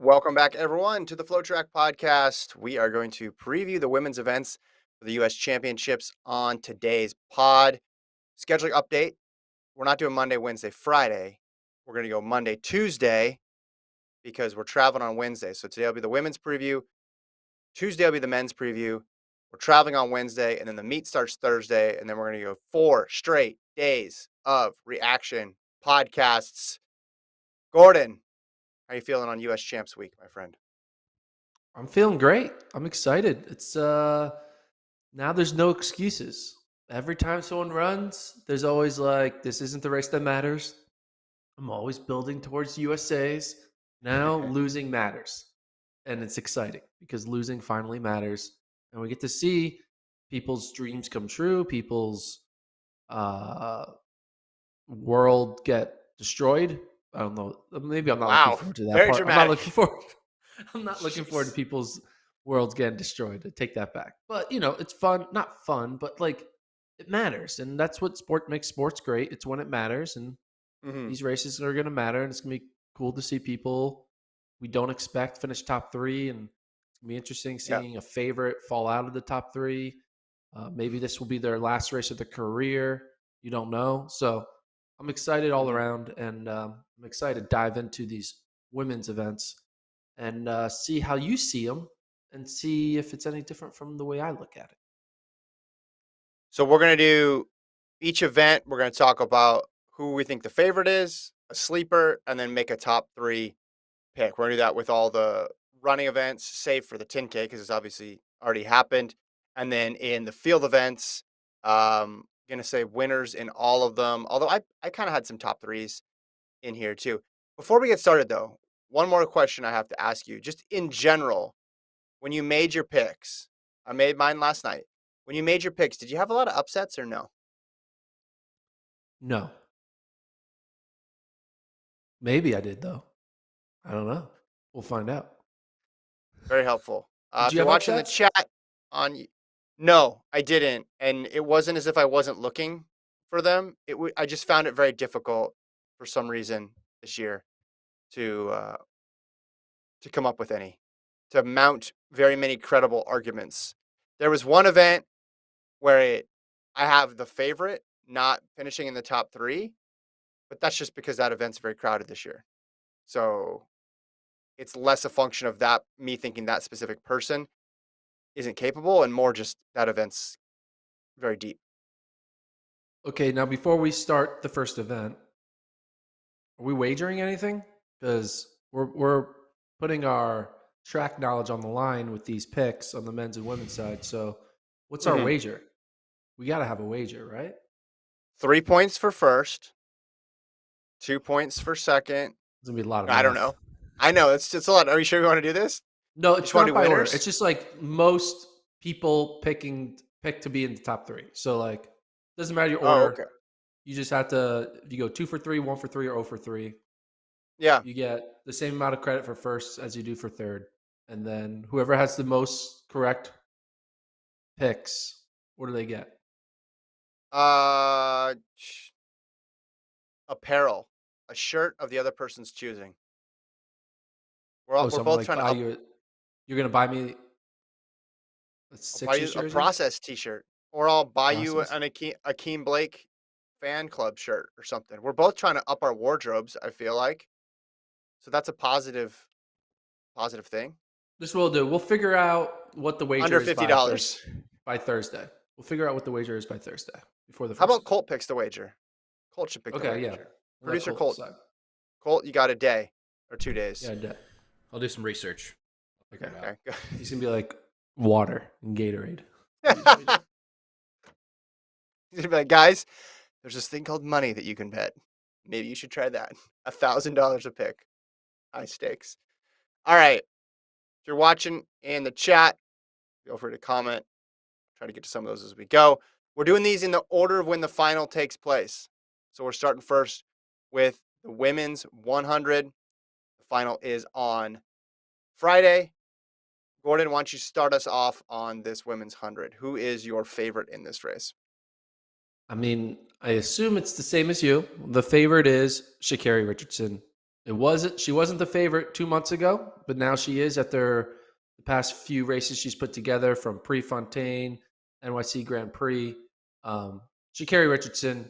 Welcome back, everyone, to the FloTrack podcast. We are going to preview the women's events for the U.S. Championships on today's pod. Scheduling update. We're not doing Monday, Wednesday, Friday. We're going to go Monday, Tuesday because we're traveling on Wednesday. So today will be the women's preview. Tuesday will be the men's preview. We're traveling on Wednesday, and then the meet starts Thursday. And then we're going to go 4 straight days of reaction podcasts. Gordon, how are you feeling on U.S. Champs Week, my friend? I'm feeling great. I'm excited. It's now there's no excuses. Every time someone runs, there's always like this isn't the race that matters. I'm always building towards USA's. Now losing matters. And it's exciting because losing finally matters. And we get to see people's dreams come true, people's uh world get destroyed. I don't know. Maybe I'm not looking Wow, forward to that very part. I'm not looking dramatic. forward. I'm not looking forward to Jeez. people's worlds getting destroyed. I take that back. But it's fun. Not fun, but like it matters, and that's what sport makes sports great. It's when it matters, and Mhm. these races are going to matter, and it's going to be cool to see people we don't expect finish top three, and it's going to be interesting Yeah. seeing a favorite fall out of the top three. Maybe this will be their last race of their career. You don't know. So I'm excited all Mhm. around, and I'm excited to dive into these women's events and see how you see them and see if it's any different from the way I look at it. So we're gonna do each event. We're gonna talk about who we think the favorite is, a sleeper, and then make a top three pick. We're gonna do that with all the running events, save for the 10K because it's obviously already happened. And then in the field events, gonna say winners in all of them. Although I kind of had some top threes in here too. Before we get started, though, one more question I have to ask you, just in general. When you made your picks, I made mine last night. When you made your picks, did you have a lot of upsets or no? No, maybe I did though. I don't know. We'll find out. Very helpful. Did If you you're have watching the upsets? chat on, no, I didn't, and it wasn't as if I wasn't looking for them. I just found it very difficult for some reason this year to uh, to come up with any, to mount very many credible arguments. There was one event where I have the favorite not finishing in the top three, but that's just because that event's very crowded this year. So it's less a function of that me thinking that specific person isn't capable and more just that event's very deep. Okay, now before we start the first event, are we wagering anything? Because we're putting our track knowledge on the line with these picks on the men's and women's side. So, what's our Mhm. wager? We got to have a wager, right? 3 points for first, 2 points for second. It's gonna be a lot of I don't math. know. I know it's a lot. Are you sure you want to do this? No, You just it's want to not do by order. It's winners? just like most people pick to be in the top three. So like, doesn't matter your Oh, order. okay. You just have to. If you go 2 for 3, 1 for 3, or 0 for 3, Yeah. you get the same amount of credit for first as you do for third, and then whoever has the most correct picks, what do they get? Uh, apparel, a shirt of the other person's choosing. Oh, We're so I'm gonna both like trying to buy up. you. You're gonna buy me a I'll buy Sixers you a jersey. process T-shirt, or I'll buy you Process. an Akeem Blake fan club shirt or something. We're both trying to up our wardrobes. I feel like so that's a positive thing. This is what we'll do. We'll figure out what the wager Under is $50. by Thursday. We'll figure out what the wager is by Thursday before the How first about event. Colt picks the wager? Colt should pick the Okay, yeah. wager. We'll let Producer Colt Colt. decide. Colt, you got a day or 2 days. Yeah, yeah. I'll do some research. I'll figure Okay. it out. Okay, good. He's gonna be like water and Gatorade. Be his wager. He's gonna be like, guys, there's this thing called money that you can bet. Maybe you should try that. $1,000 a pick. High stakes. All right. If you're watching in the chat, feel free to comment. Try to get to some of those as we go. We're doing these in the order of when the final takes place. So we're starting first with the women's 100. The final is on Friday. Gordon, why don't you start us off on this women's 100? Who is your favorite in this race? I mean, I assume it's the same as you. The favorite is Sha'Carri Richardson. She wasn't the favorite 2 months ago, but now she is after the past few races she's put together from Prefontaine, NYC Grand Prix. Sha'Carri Richardson,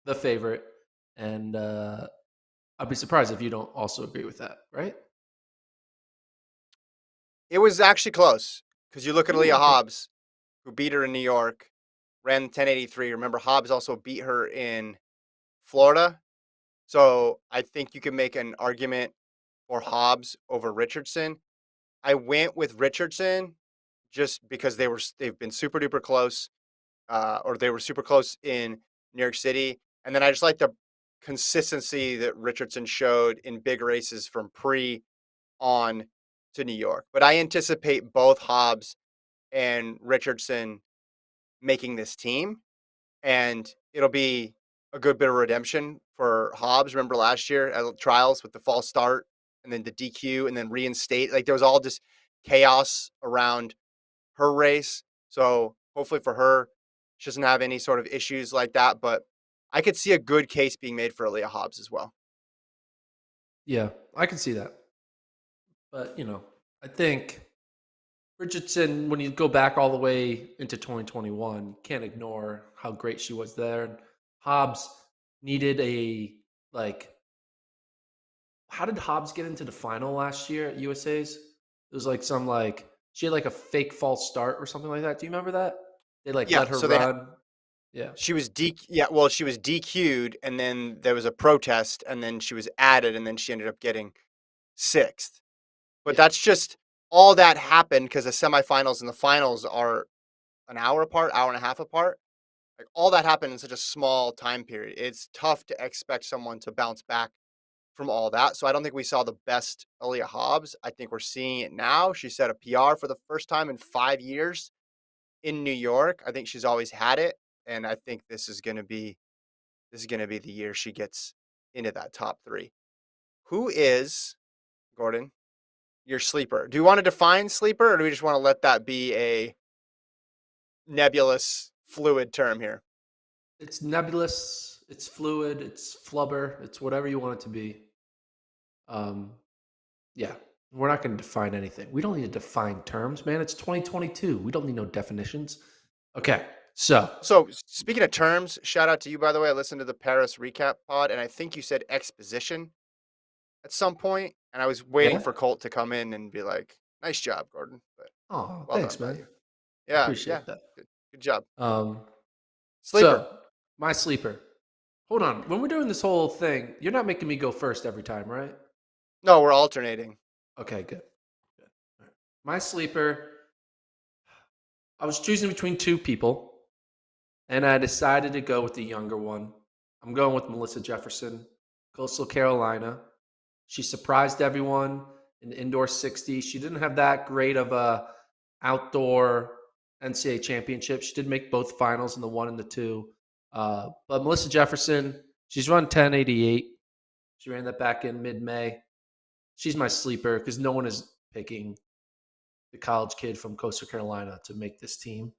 the favorite, and I'd be surprised if you don't also agree with that, right? It was actually close because you look at Ooh, Aaliyah okay. Hobbs, who beat her in New York, ran 1083. Remember, Hobbs also beat her in Florida. So I think you can make an argument for Hobbs over Richardson. I went with Richardson just because they've been super duper close, or they were super close in New York City, and then I just like the consistency that Richardson showed in big races from pre on to New York. But I anticipate both Hobbs and Richardson making this team, and it'll be a good bit of redemption for Hobbs. Remember last year at trials with the false start and then the DQ and then reinstate? Like there was all just chaos around her race. So hopefully for her, she doesn't have any sort of issues like that. But I could see a good case being made for Aaliyah Hobbs as well. Yeah, I can see that. But, I think Richardson, when you go back all the way into 2021, can't ignore how great she was there. And Hobbs needed like, how did Hobbs get into the final last year at USA's? It was she had like a fake false start or something like that. Do you remember that? They like Yeah. let her So they run. Yeah. she was yeah, well, she was DQ'd and then there was a protest and then she was added and then she ended up getting sixth. But Yeah. that's just all that happened because the semifinals and the finals are an hour apart, hour and a half apart. Like all that happened in such a small time period. It's tough to expect someone to bounce back from all that. So I don't think we saw the best Aaliyah Hobbs. I think we're seeing it now. She set a PR for the first time in 5 years in New York. I think she's always had it, and I think this is gonna be the year she gets into that top three. Who is Gordon? Your sleeper. Do you want to define sleeper, or do we just want to let that be a nebulous, fluid term here? It's nebulous, it's fluid, it's flubber, it's whatever you want it to be. Um, yeah. We're not going to define anything. We don't need to define terms, man. It's 2022. We don't need no definitions. Okay. So, So, speaking of terms, shout out to you, by the way. I listened to the Paris recap pod, and I think you said exposition at some point, and I was waiting yeah. for Colt to come in and be like, "Nice job, Gordon." But Oh, well done thanks, by man. you. I Yeah, yeah, appreciate that. good job. Um, Sleeper. so my sleeper. Hold on. When we're doing this whole thing, you're not making me go first every time, right? No, we're alternating. Okay, good. Good. All right. My sleeper, I was choosing between two people, and I decided to go with the younger one. I'm going with Melissa Jefferson, Coastal Carolina. She surprised everyone in the indoor 60. She didn't have that great of a outdoor NCAA championship. She did make both finals in the one and the two. But Melissa Jefferson, she's run 1088. She ran that back in mid May. She's my sleeper because no one is picking the college kid from Coastal Carolina to make this team.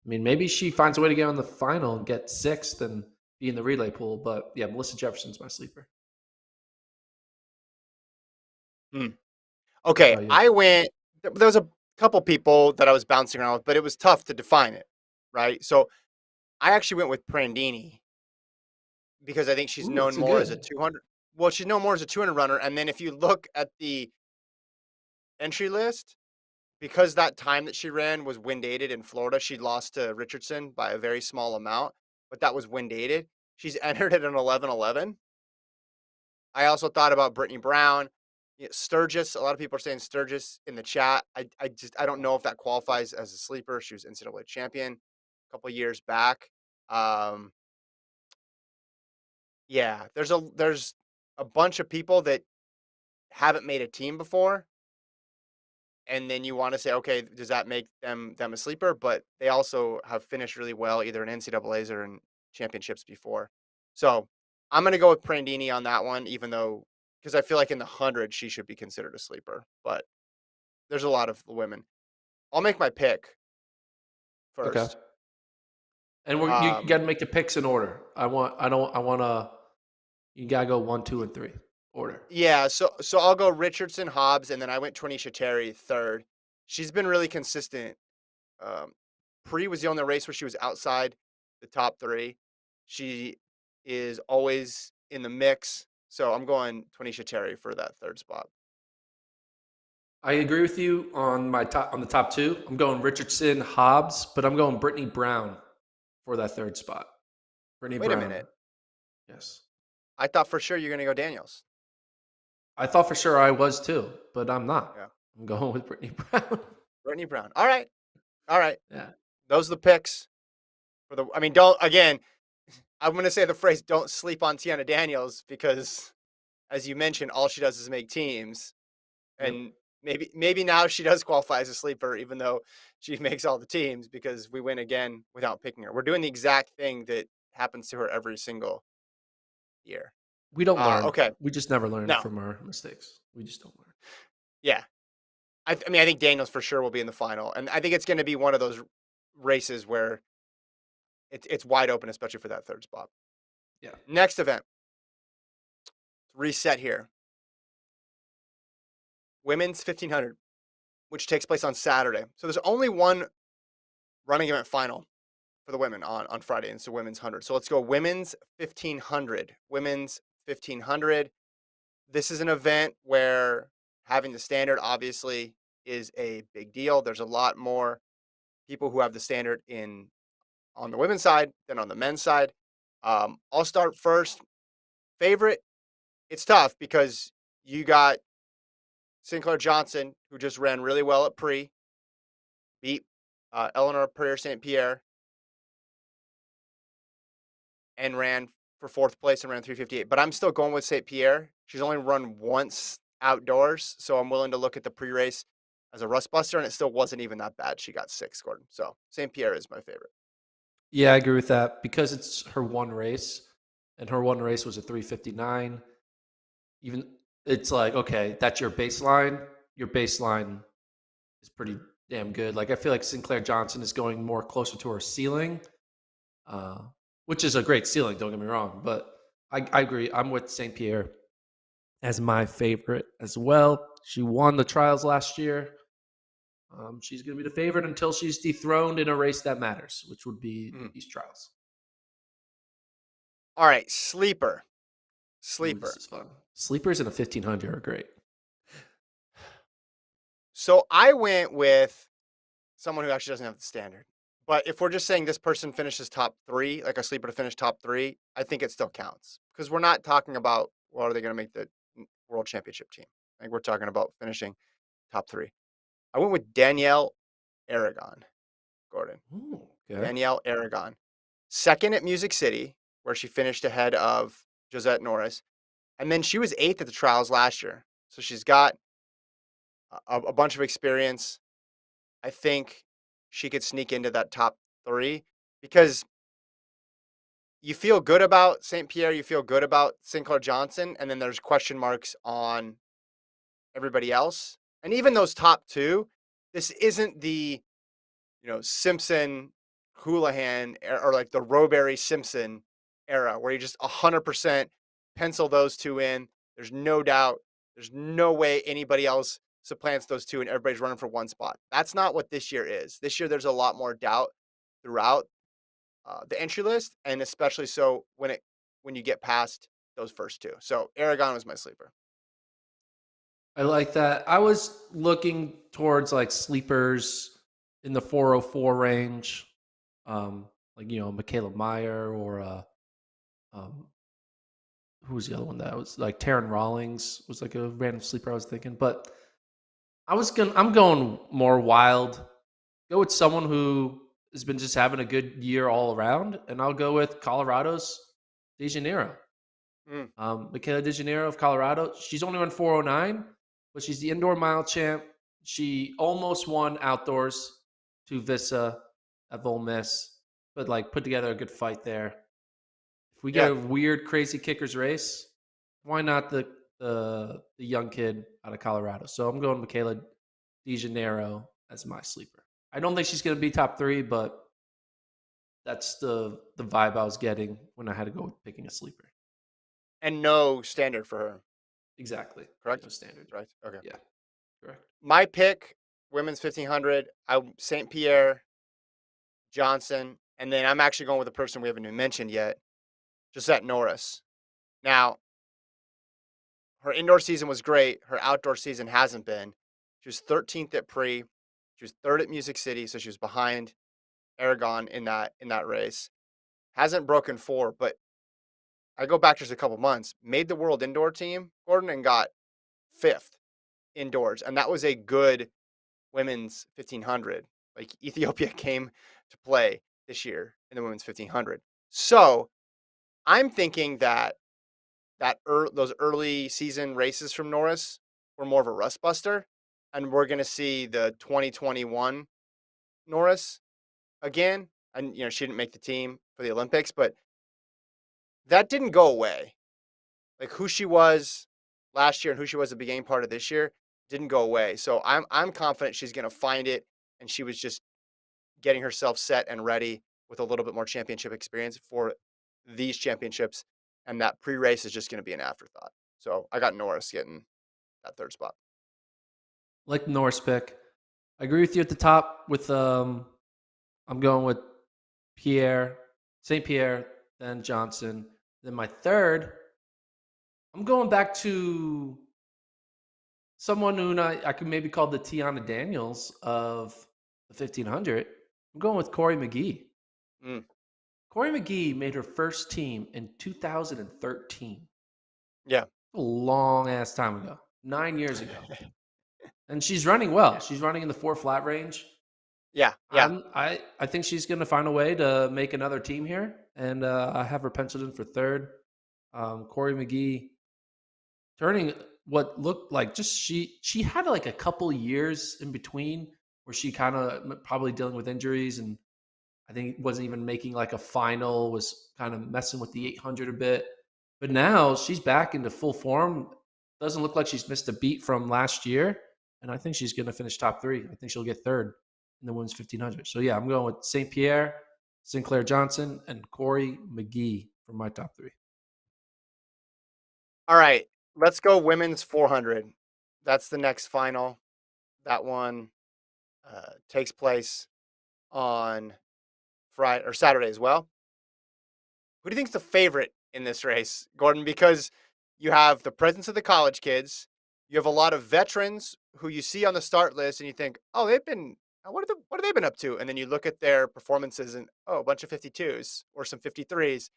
I mean, maybe she finds a way to get on the final and get sixth and be in the relay pool. But yeah, Melissa Jefferson's my sleeper. Hmm. How Okay, about you? I went. There was a couple people that I was bouncing around with, but it was tough to define it, right? So I actually went with Prandini because I think she's Ooh, known that's a more as a good. 200. Well, she's known more as a 200 runner, and then if you look at the entry list, because that time that she ran was wind dated in Florida, she lost to Richardson by a very small amount, but that was wind dated. She's entered at an 11:11. I also thought about Brittany Brown, Sturgis. A lot of people are saying Sturgis in the chat. I don't know if that qualifies as a sleeper. She was NCAA champion a couple years back. Um, yeah, there's a bunch of people that haven't made a team before, and then you want to say, okay, does that make them a sleeper? But they also have finished really well, either in NCAA's or in championships before. So I'm gonna go with Prandini on that one, even though because I feel like in the 100 she should be considered a sleeper. But there's a lot of women. I'll make my pick Okay. first. And you got Um, to make the picks in order. I want to. You gotta go one, two, and three. order. Yeah, so I'll go Richardson, Hobbs, and then I went Tonisha Terry third. She's been really consistent. Um, Pre was the only race where she was outside the top three. She is always in the mix, so I'm going Tonisha Terry for that third spot. I agree with you on the top two. I'm going Richardson, Hobbs, but I'm going Brittany Brown for that third spot. Brittany Wait a Brown, minute, yes. I thought for sure you're going to go Daniels. I thought for sure I was too, but I'm not. Yeah, I'm going with Brittany Brown. Brittany Brown. All right. Yeah. Those are the picks for the. I mean, don't again. I'm going to say the phrase "Don't sleep on Tiana Daniels" because, as you mentioned, all she does is make teams. Yep. And maybe now she does qualify as a sleeper, even though she makes all the teams because we win again without picking her. We're doing the exact thing that happens to her every single year. We don't learn. Okay, We just never learn no, from our mistakes. We just don't learn. yeah. I mean, I think Daniels for sure will be in the final, and I think it's going to be one of those races where it's wide open, especially for that third spot. Yeah. Next event, reset here. Women's 1500, which takes place on Saturday. So there's only one running event final for the women on Friday. And it's the women's 100. So let's go women's 1500. Women's 1500. This is an event where having the standard obviously is a big deal. There's a lot more people who have the standard in on the women's side than on the men's side. I'll start first. Favorite, it's tough because you got Sinclair Johnson, who just ran really well at pre, beat Eleanor Pereira St. Pierre, and ran for fourth place and ran 3:58. But I'm still going with St. Pierre. She's only run once outdoors, so I'm willing to look at the pre-race as a rust buster, and it still wasn't even that bad. She got sixth, Gordon. So St. Pierre is my favorite. Yeah, I agree with that because it's her one race, and her one race was a 3:59. Even it's like, okay, that's your baseline. Your baseline is pretty damn good. Like I feel like Sinclair Johnson is going more closer to her ceiling, uh, which is a great ceiling. Don't get me wrong, but I agree. I'm with St. Pierre as my favorite as well. She won the trials last year. She's going to be the favorite until she's dethroned in a race that matters, which would be Mhm. these trials. All right, sleeper. Ooh, this Sleeper. is fun. Sleepers in a 1500 are great. So I went with someone who actually doesn't have the standard. But if we're just saying this person finishes top three, like a sleeper to finish top three, I think it still counts because we're not talking about, well, are they going to make the world championship team? Like we're talking about finishing top three. I went with Danielle Aragon, Gordon. Ooh, okay. Danielle Aragon. Second at Music City, where she finished ahead of Josette Norris. And then she was eighth at the trials last year. So she's got a bunch of experience. I think she could sneak into that top three because you feel good about St. Pierre, you feel good about Sinclair Johnson, and then there's question marks on everybody else. And even those top two, this isn't the Simpson, Houlihan, or like the Roberry Simpson era where you just 100% pencil those two in. There's no doubt. There's no way anybody else supplants those two and everybody's running for one spot. That's not what this year is. This year, there's a lot more doubt throughout the entry list, and especially so when you get past those first two. So Aragon was my sleeper. I like that. I was looking towards like sleepers in the 404 range, like Michaela Meyer or um, who was the other one that was like Taryn Rawlings was like a random sleeper I was thinking, but I'm going more wild. Go with someone who has been just having a good year all around, and I'll go with Colorado's De Janeiro. Mm, Michaela De Janeiro of Colorado. She's only run 409, but she's the indoor mile champ. She almost won outdoors to Vissa at Ole Miss, but like put together a good fight there. If we get yeah, a weird, crazy kickers race, why not the young kid out of Colorado? So I'm going Michaela De Janeiro as my sleeper. I don't think she's going to be top three, but that's the vibe I was getting when I had to go with picking a sleeper. and no standard for her. Exactly. correct? Standard. Correct. Okay. Yeah, correct. My pick, women's 1500, St. Pierre, Johnson, and then I'm actually going with a person we haven't even mentioned yet, Gisette Norris. Now, her indoor season was great. Her outdoor season hasn't been. She was 13th at pre. She was third at Music City, so she was behind Aragon in that race. Hasn't broken four, but I go back just a couple months. Made the world indoor team, Gordon, and got fifth indoors, and that was a good women's 1500. Like Ethiopia came to play this year in the women's 1500. So I'm thinking that those early season races from Norris were more of a rust buster, and we're going to see the 2021 Norris again. And she didn't make the team for the Olympics, but that didn't go away. Like who she was last year and who she was at the beginning part of this year didn't go away. So I'm confident she's going to find it, and she was just getting herself set and ready with a little bit more championship experience for these championships, and that pre-race is just going to be an afterthought. So I got Norris getting that third spot. Like the Norris pick. I agree with you at the top with I'm going with Pierre, St. Pierre, then Johnson. Then my third, I'm going back to someone who I could maybe call the Tiana Daniels of the 1500. I'm going with Corey McGee. Mm, Corey McGee made her first team in 2013. yeah, A long ass time ago, 9 years ago. And she's running well. yeah, She's running in the 4 flat range. yeah, yeah. I think she's going to find a way to make another team here, and I have her penciled in for third. Corey McGee turning what looked like just she had like a couple years in between where she kind of probably dealing with injuries, and I think wasn't even making like a final, was kind of messing with the 800 a bit. But now she's back into full form. Doesn't look like she's missed a beat from last year. And I think she's going to finish top three. I think she'll get third in the women's 1500. So, yeah, I'm going with St. Pierre, Sinclair Johnson, and Corey McGee for my top three. All right, let's go women's 400. That's the next final. That one takes place on Friday or Saturday as well. Who do you think's the favorite in this race, Gordon? Because you have the presence of the college kids, you have a lot of veterans who you see on the start list, and you think, "Oh, what have they been up to?" And then you look at their performances, and a bunch of 52s or some 53s,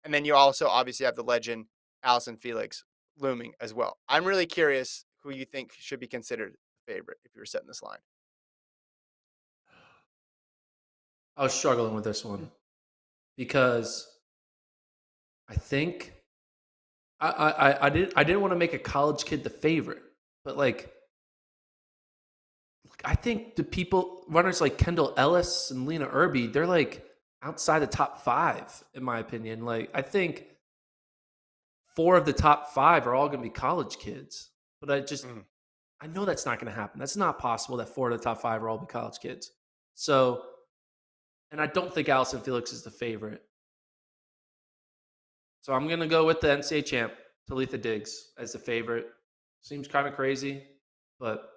and then you also obviously have the legend Allison Felix looming as well. I'm really curious who you think should be considered the favorite if you were setting this line. I was struggling with this one because I think I didn't want to make a college kid the favorite, but like I think the people runners like Kendall Ellis and Lena Irby, they're like outside the top five, in my opinion. Like I think four of the top five are all going to be college kids, but Mhm. I know that's not going to happen. That's not possible that four of the top five are all be college kids. So, and I don't think Allison Felix is the favorite. So I'm going to go with the NCAA champ, Talitha Diggs, as the favorite. Seems kind of crazy, but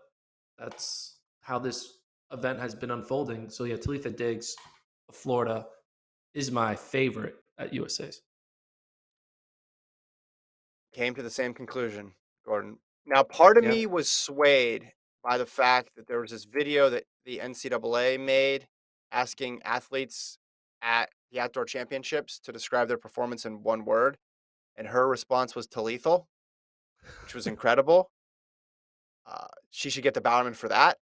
that's how this event has been unfolding. So yeah, Talitha Diggs of Florida is my favorite at USA's. Came to the same conclusion, Gordon. Now, part of Yeah. me was swayed by the fact that there was this video that the NCAA made asking athletes at the outdoor championships to describe their performance in one word. And her response was to lethal, which was incredible. She should get the Bowerman for that.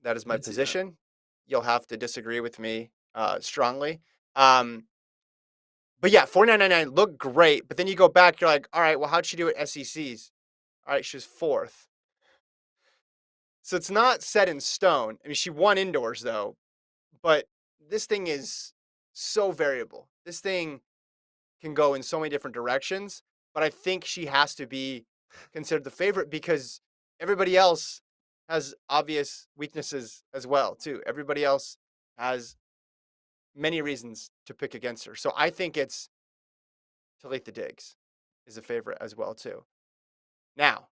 That is I my didn't see that. position. You'll have to disagree with me strongly. Um, but yeah, 49.99 looked great. But then you go back, you're like, all right, well, how'd she do at SECs? All right, she was fourth. So it's not set in stone. I mean, she won indoors though, but this thing is so variable. This thing can go in so many different directions, but I think she has to be considered the favorite because everybody else has obvious weaknesses as well, too. Everybody else has many reasons to pick against her. So I think it's Talitha Diggs is a favorite as well, too. Now,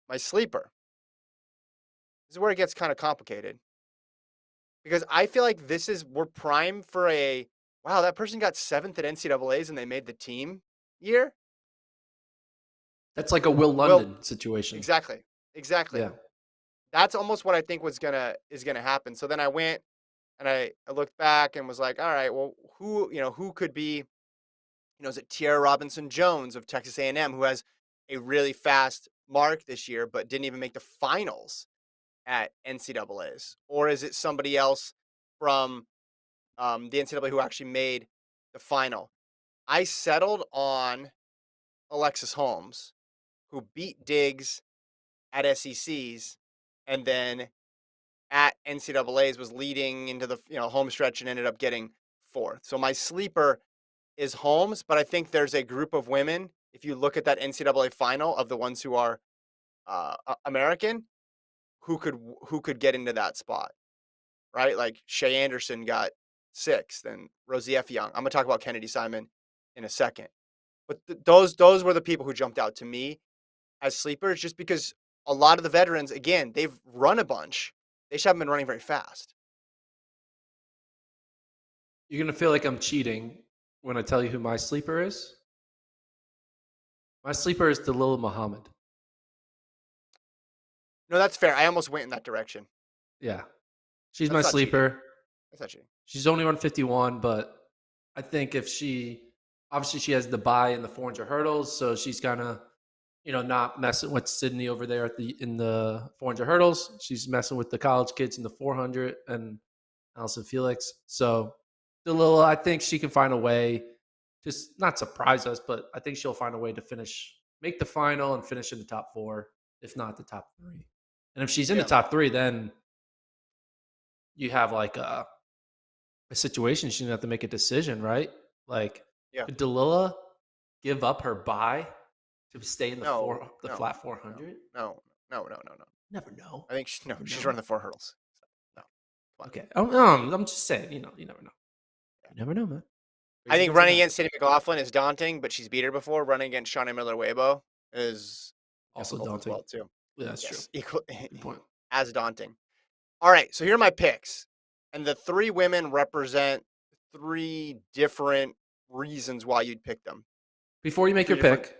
my sleeper. This is where it gets kind of complicated because I feel like we're prime for a wow, that person got seventh at NCAA's and they made the team year. That's like a Will Well, London situation. exactly. Exactly. Yeah. That's almost what I think is gonna happen. So then I went and I looked back and was like, all right, well, who could be, is it Tierra Robinson Jones of Texas A&M who has a really fast mark this year, but didn't even make the finals at NCAA's? Or is it somebody else from the NCAA who actually made the final? I settled on Alexis Holmes, who beat Diggs at SEC's and then at NCAA's was leading into the home stretch and ended up getting fourth. So my sleeper is Holmes, but I think there's a group of women. If you look at that NCAA final of the ones who are American, who could get into that spot, right? Like Shea Anderson got sixth, and Rosie F. Young. I'm gonna talk about Kennedy Simon in a second, but those were the people who jumped out to me as sleepers, just because a lot of the veterans, again, they've run a bunch. They just haven't been running very fast. You're gonna feel like I'm cheating when I tell you who my sleeper is. My sleeper is Dalila Muhammad. No, that's fair. I almost went in that direction. Yeah, she's my That's not cheating. sleeper. That's not cheating. She's only 151, but I think if obviously she has the bye in the 400 hurdles, so she's gonna, not messing with Sydney over there in the 400 hurdles. She's messing with the college kids in the 400 and Allison Felix. So Dalila, I think she can find a way to not surprise us, but I think she'll find a way to make the final and finish in the top four, if not the top three. And if she's in the Yeah. top three, then you have like a situation she's gonna have to make a decision, right? Like, Yeah. could Dalila give up her bye to stay in No. the No. flat No. 400? No. No. No. No. No. Never know. I think no. Never She's know. running the four hurdles. No. Come on. Okay, I'm just saying, you never know. Yeah. You never know, man. I Crazy think things have running happened. against Sadie McLaughlin is daunting, but she's beat her before. Running against Shawnee Miller-Weibo is Also difficult as daunting. well too. Yeah, that's true. Yes, equal Good point. as daunting. All right, so here are my picks, and the three women represent three different reasons why you'd pick them. Before you make Three your different.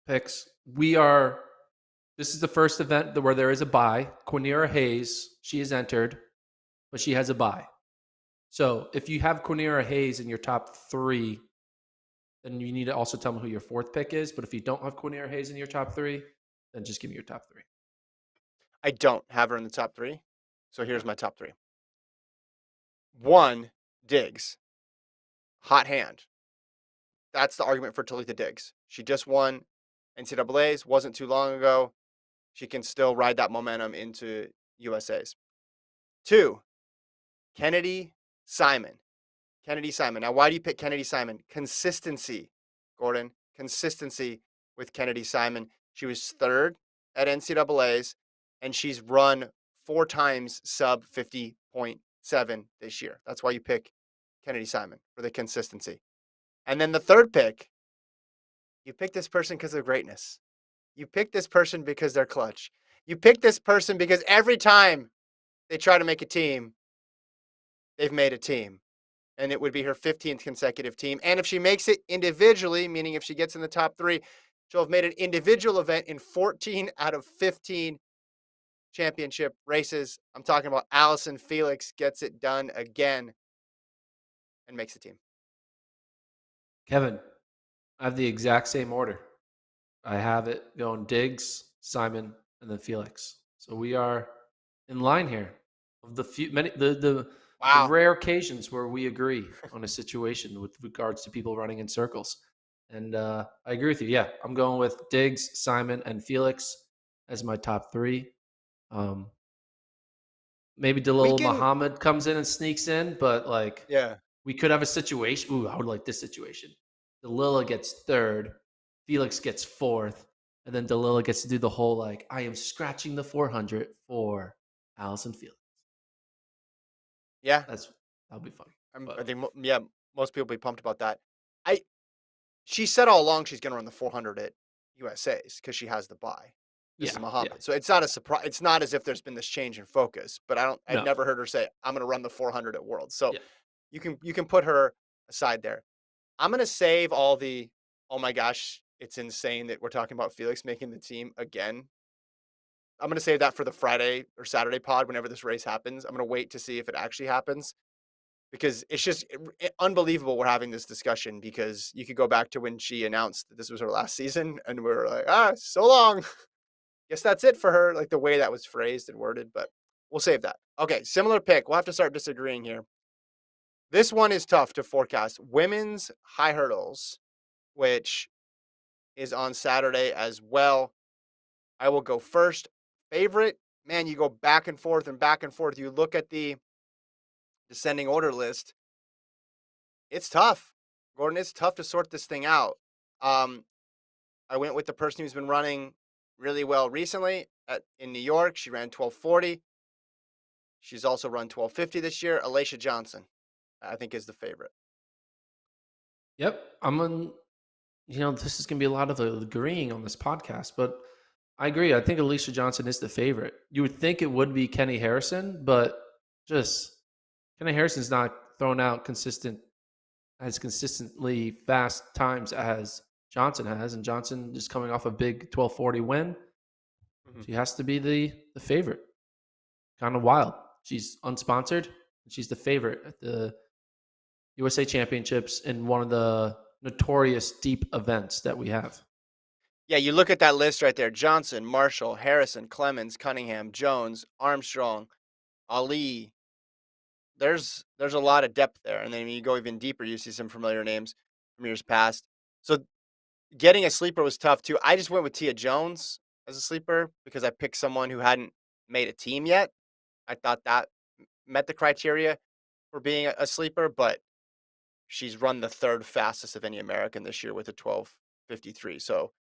picks, this is the first event where there is a bye. Quinera Hayes, she is entered, but she has a bye. So if you have Quinera Hayes in your top three, then you need to also tell me who your fourth pick is. But if you don't have Quinera Hayes in your top three, then just give me your top three. I don't have her in the top three, so here's Okay. my top three. One, Diggs, hot hand. That's the argument for Talitha Diggs. She just won NCAA's, wasn't too long ago. She can still ride that momentum into USA's. Two, Kennedy Simon. Kennedy Simon. Now, why do you pick Kennedy Simon? Consistency, Gordon. Consistency with Kennedy Simon. She was third at NCAA's, and she's run four times sub 50.7 this year. That's why you pick Kennedy Simon, for the consistency. And then the third pick, you pick this person because of greatness. You pick this person because they're clutch. You pick this person because every time they try to make a team, they've made a team. And it would be her 15th consecutive team. And if she makes it individually, meaning if she gets in the top three, she'll have made an individual event in 14 out of 15 championship races. I'm talking about Allison Felix gets it done again and makes the team. Kevin, I have the exact same order. I have it going Diggs, Simon, and then Felix. So we are in line here of the few many the Wow. rare occasions where we agree on a situation with regards to people running in circles. And I agree with you. Yeah, I'm going with Diggs, Simon, and Felix as my top three. Um, maybe We Dalil can, Muhammad comes in and sneaks in, but like yeah. we could have a situation. Ooh, I would like this situation. Dalila gets third, Felix gets fourth, and then Dalila gets to do the whole like I am scratching the 400 for Allison Felix. Yeah. That'll be fun. I But think, yeah, most people will be pumped about that. She said all along she's going to run the 400 at USA's because she has the buy. This is Yeah, yeah. Muhammad. So it's not a surprise. It's not as if there's been this change in focus. But I'd No. never heard her say, "I'm going to run the 400 at Worlds." So Yeah. you can put her aside there. I'm going to save all the. Oh my gosh, it's insane that we're talking about Felix making the team again. I'm going to save that for the Friday or Saturday pod whenever this race happens. I'm going to wait to see if it actually happens because it's just unbelievable we're having this discussion because you could go back to when she announced that this was her last season and we were like, so long. Guess that's it for her, like the way that was phrased and worded, but we'll save that. Okay, similar pick. We'll have to start disagreeing here. This one is tough to forecast. Women's high hurdles, which is on Saturday as well. I will go first. Favorite, man, you go back and forth and back and forth. You look at the descending order list. It's tough. Gordon, it's tough to sort this thing out. Um, I went with the person who's been running really well recently in New York. She ran 12:40. She's also run 12:50 this year. Alicia Johnson, I think, is the favorite. Yep. I'm on. This is going to be a lot of agreeing on this podcast, but I agree. I think Alicia Johnson is the favorite. You would think it would be Kenny Harrison, but just Kenny Harrison's not throwing out consistently fast times as Johnson has, and Johnson just coming off a big 12:40 win. Mhm. She has to be the favorite. Kind of wild. She's unsponsored. And she's the favorite at the USA Championships in one of the notorious deep events that we have. Yeah, you look at that list right there: Johnson, Marshall, Harrison, Clemens, Cunningham, Jones, Armstrong, Ali. There's a lot of depth there, and then when you go even deeper, you see some familiar names from years past. So getting a sleeper was tough too. I just went with Tia Jones as a sleeper because I picked someone who hadn't made a team yet. I thought that met the criteria for being a sleeper, but she's run the third fastest of any American this year with a 12:53. So,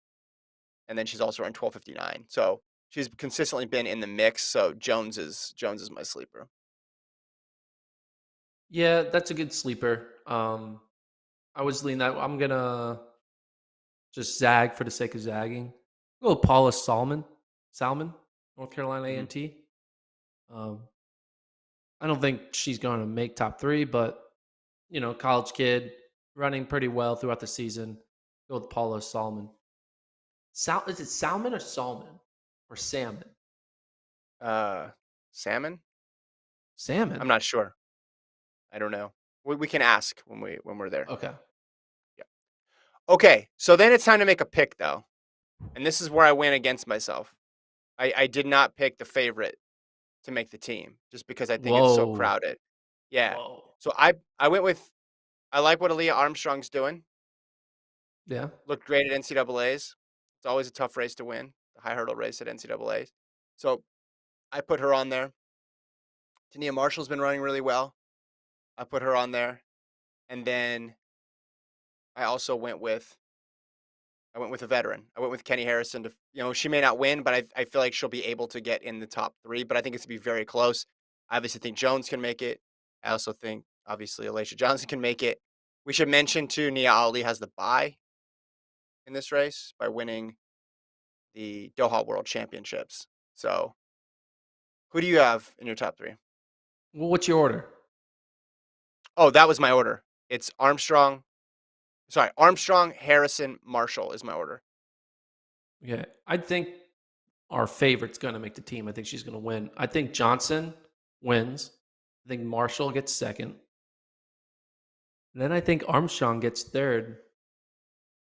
and then she's also run 12:59. So she's consistently been in the mix. So Jones is my sleeper. Yeah, that's a good sleeper. I was leaning that. I'm gonna just zag for the sake of zagging. Go with Paula Salmon, North Carolina Mhm. A&T. Um, I don't think she's going to make top three, but college kid running pretty well throughout the season. Go with Paula Salmon. Is it Salmon or Salmon or Salmon? Uh, Salmon? Salmon. I'm not sure. I don't know. We can ask when we're there. Okay. Yeah. Okay. So then it's time to make a pick though, and this is where I went against myself. I did not pick the favorite to make the team just because I think it's so Whoa. crowded. Yeah. Whoa. So I went with I like what Aaliyah Armstrong's doing. Yeah. Looked great at NCAA's. It's always a tough race to win, the high hurdle race at NCAA's. So I put her on there. Tania Marshall's been running really well. I put her on there. And then I also went with a veteran. I went with Kenny Harrison to, she may not win, but I feel like she'll be able to get in the top three, but I think it's gonna be very close. I obviously think Jones can make it. I also think obviously Alicia Johnson can make it. We should mention too, Nia Ali has the bye in this race by winning the Doha World Championships. So who do you have in your top three? Well, what's your order? Oh, that was my order. It's Armstrong, Harrison, Marshall is my order. Yeah. I think our favorite's going to make the team. I think she's going to win. I think Johnson wins. I think Marshall gets second. And then I think Armstrong gets third.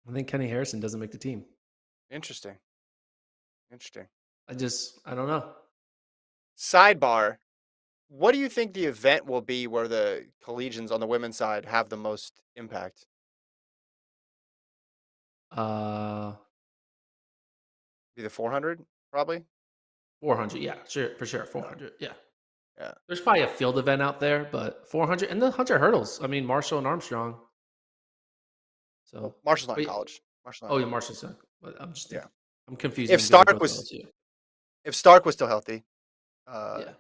I think Kenny Harrison doesn't make the team. Interesting. Interesting. I don't know. Sidebar. What do you think the event will be where the collegians on the women's side have the most impact? Uh, Be the 400, probably? 400. Yeah, sure, for sure. Yeah. 400. Yeah. Yeah. There's probably a field event out there, but 400 and the 100 hurdles. I mean, Marshall and Armstrong. Well, So, Marshall's not in wait. college. Marshall's not Oh, in yeah, college. Marshall's not. But I'm just Yeah. thinking. I'm confusing If them because they're Stark both was LSU. if Stark was still healthy, uh, Yeah.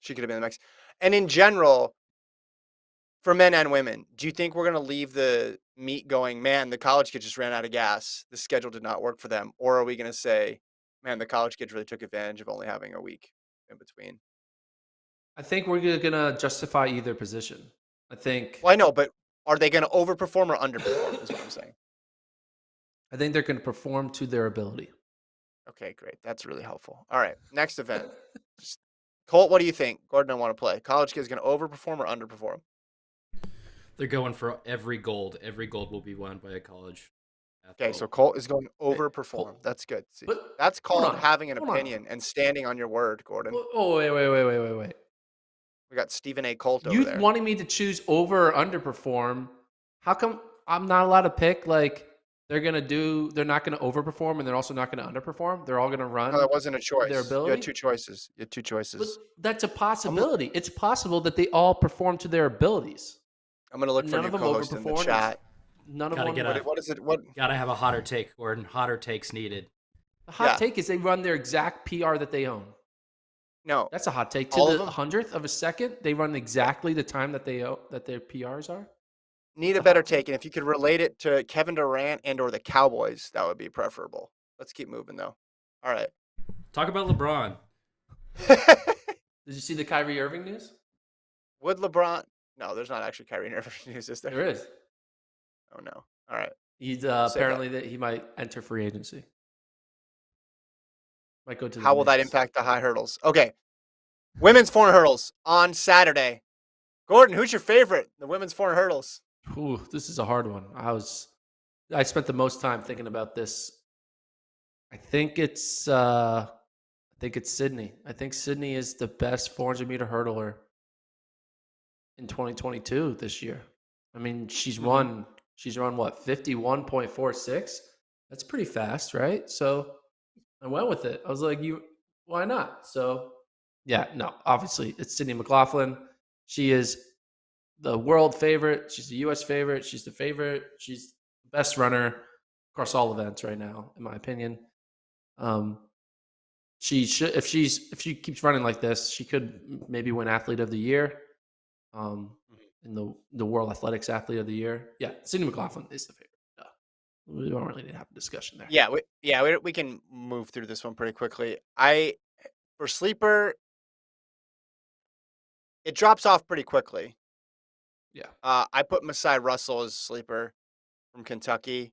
she could have been in the mix. And in general, for men and women, do you think we're gonna leave the meet going, man, the college kids just ran out of gas. The schedule did not work for them? Or are we gonna say Man, the college kids really took advantage of only having a week in between. I think we're gonna justify either position. I think Well, I know, but are they gonna overperform or underperform is what I'm saying. I think they're gonna perform to their ability. Okay, great. That's really helpful. All right, next event. Just Colt, what do you think? Gordon, I want to play. College kids gonna overperform or underperform? They're going for every gold. Every gold will be won by a college Okay, athlete. so Colt is going to Okay, overperform. cool. That's good. See, But that's hold called on, having an hold on. opinion and standing on your word, Gordon. Oh, wait. We got Stephen A. Colt over You there. wanting me to choose over or underperform? How come I'm not allowed to pick? Like they're not gonna overperform and they're also not gonna underperform. They're all gonna No, run that wasn't a to their choice. You had ability. two choices. You had two But choices. that's a I'm lo- possibility. It's possible that they all perform to their abilities, I'm gonna look and for a none new of them co-host in the overperform, and chat. none of Gotta get one. a What is it? What? gotta have a hotter take, Gordon. Hotter takes needed. The hot Yeah. take is they run their exact PR that they own. No. That's a hot take. To All of the them. hundredth of a second, they run Yeah. exactly the time that they that their PRs are. Need It's a a better hot take, take. and if you could relate it to Kevin Durant and or the Cowboys, that would be preferable. Let's keep moving though. All right. Talk about LeBron. Did you see the Kyrie Irving news? Would LeBron? No, there's not actually Kyrie Irving news, is there? There is. Oh no. All right. He's We'll save that. apparently that he might enter free agency. Might go to the How will that Knicks. impact the high hurdles? Okay. Women's 400 hurdles on Saturday. Gordon, who's your favorite? The women's 400 hurdles. Ooh, this is a hard one. I spent the most time thinking about this. I think it's Sydney. I think Sydney is the best 400-meter hurdler in 2022 this year. I mean, Mm-hmm. she's run what, 51.46? That's pretty fast, right? So I went with it. I was like, why not? So yeah, no, obviously it's Sydney McLaughlin. She is the world favorite. She's the US favorite. She's the favorite. She's the best runner across all events right now, in my opinion. Um, she should if she keeps running like this, she could maybe win athlete of the year. In the World Athletics Athlete of the Year. Yeah, Sydney McLaughlin is the favorite. We don't really need to have a discussion there. We can move through this one pretty quickly. For sleeper, it drops off pretty quickly. Yeah. I put Masai Russell as sleeper from Kentucky.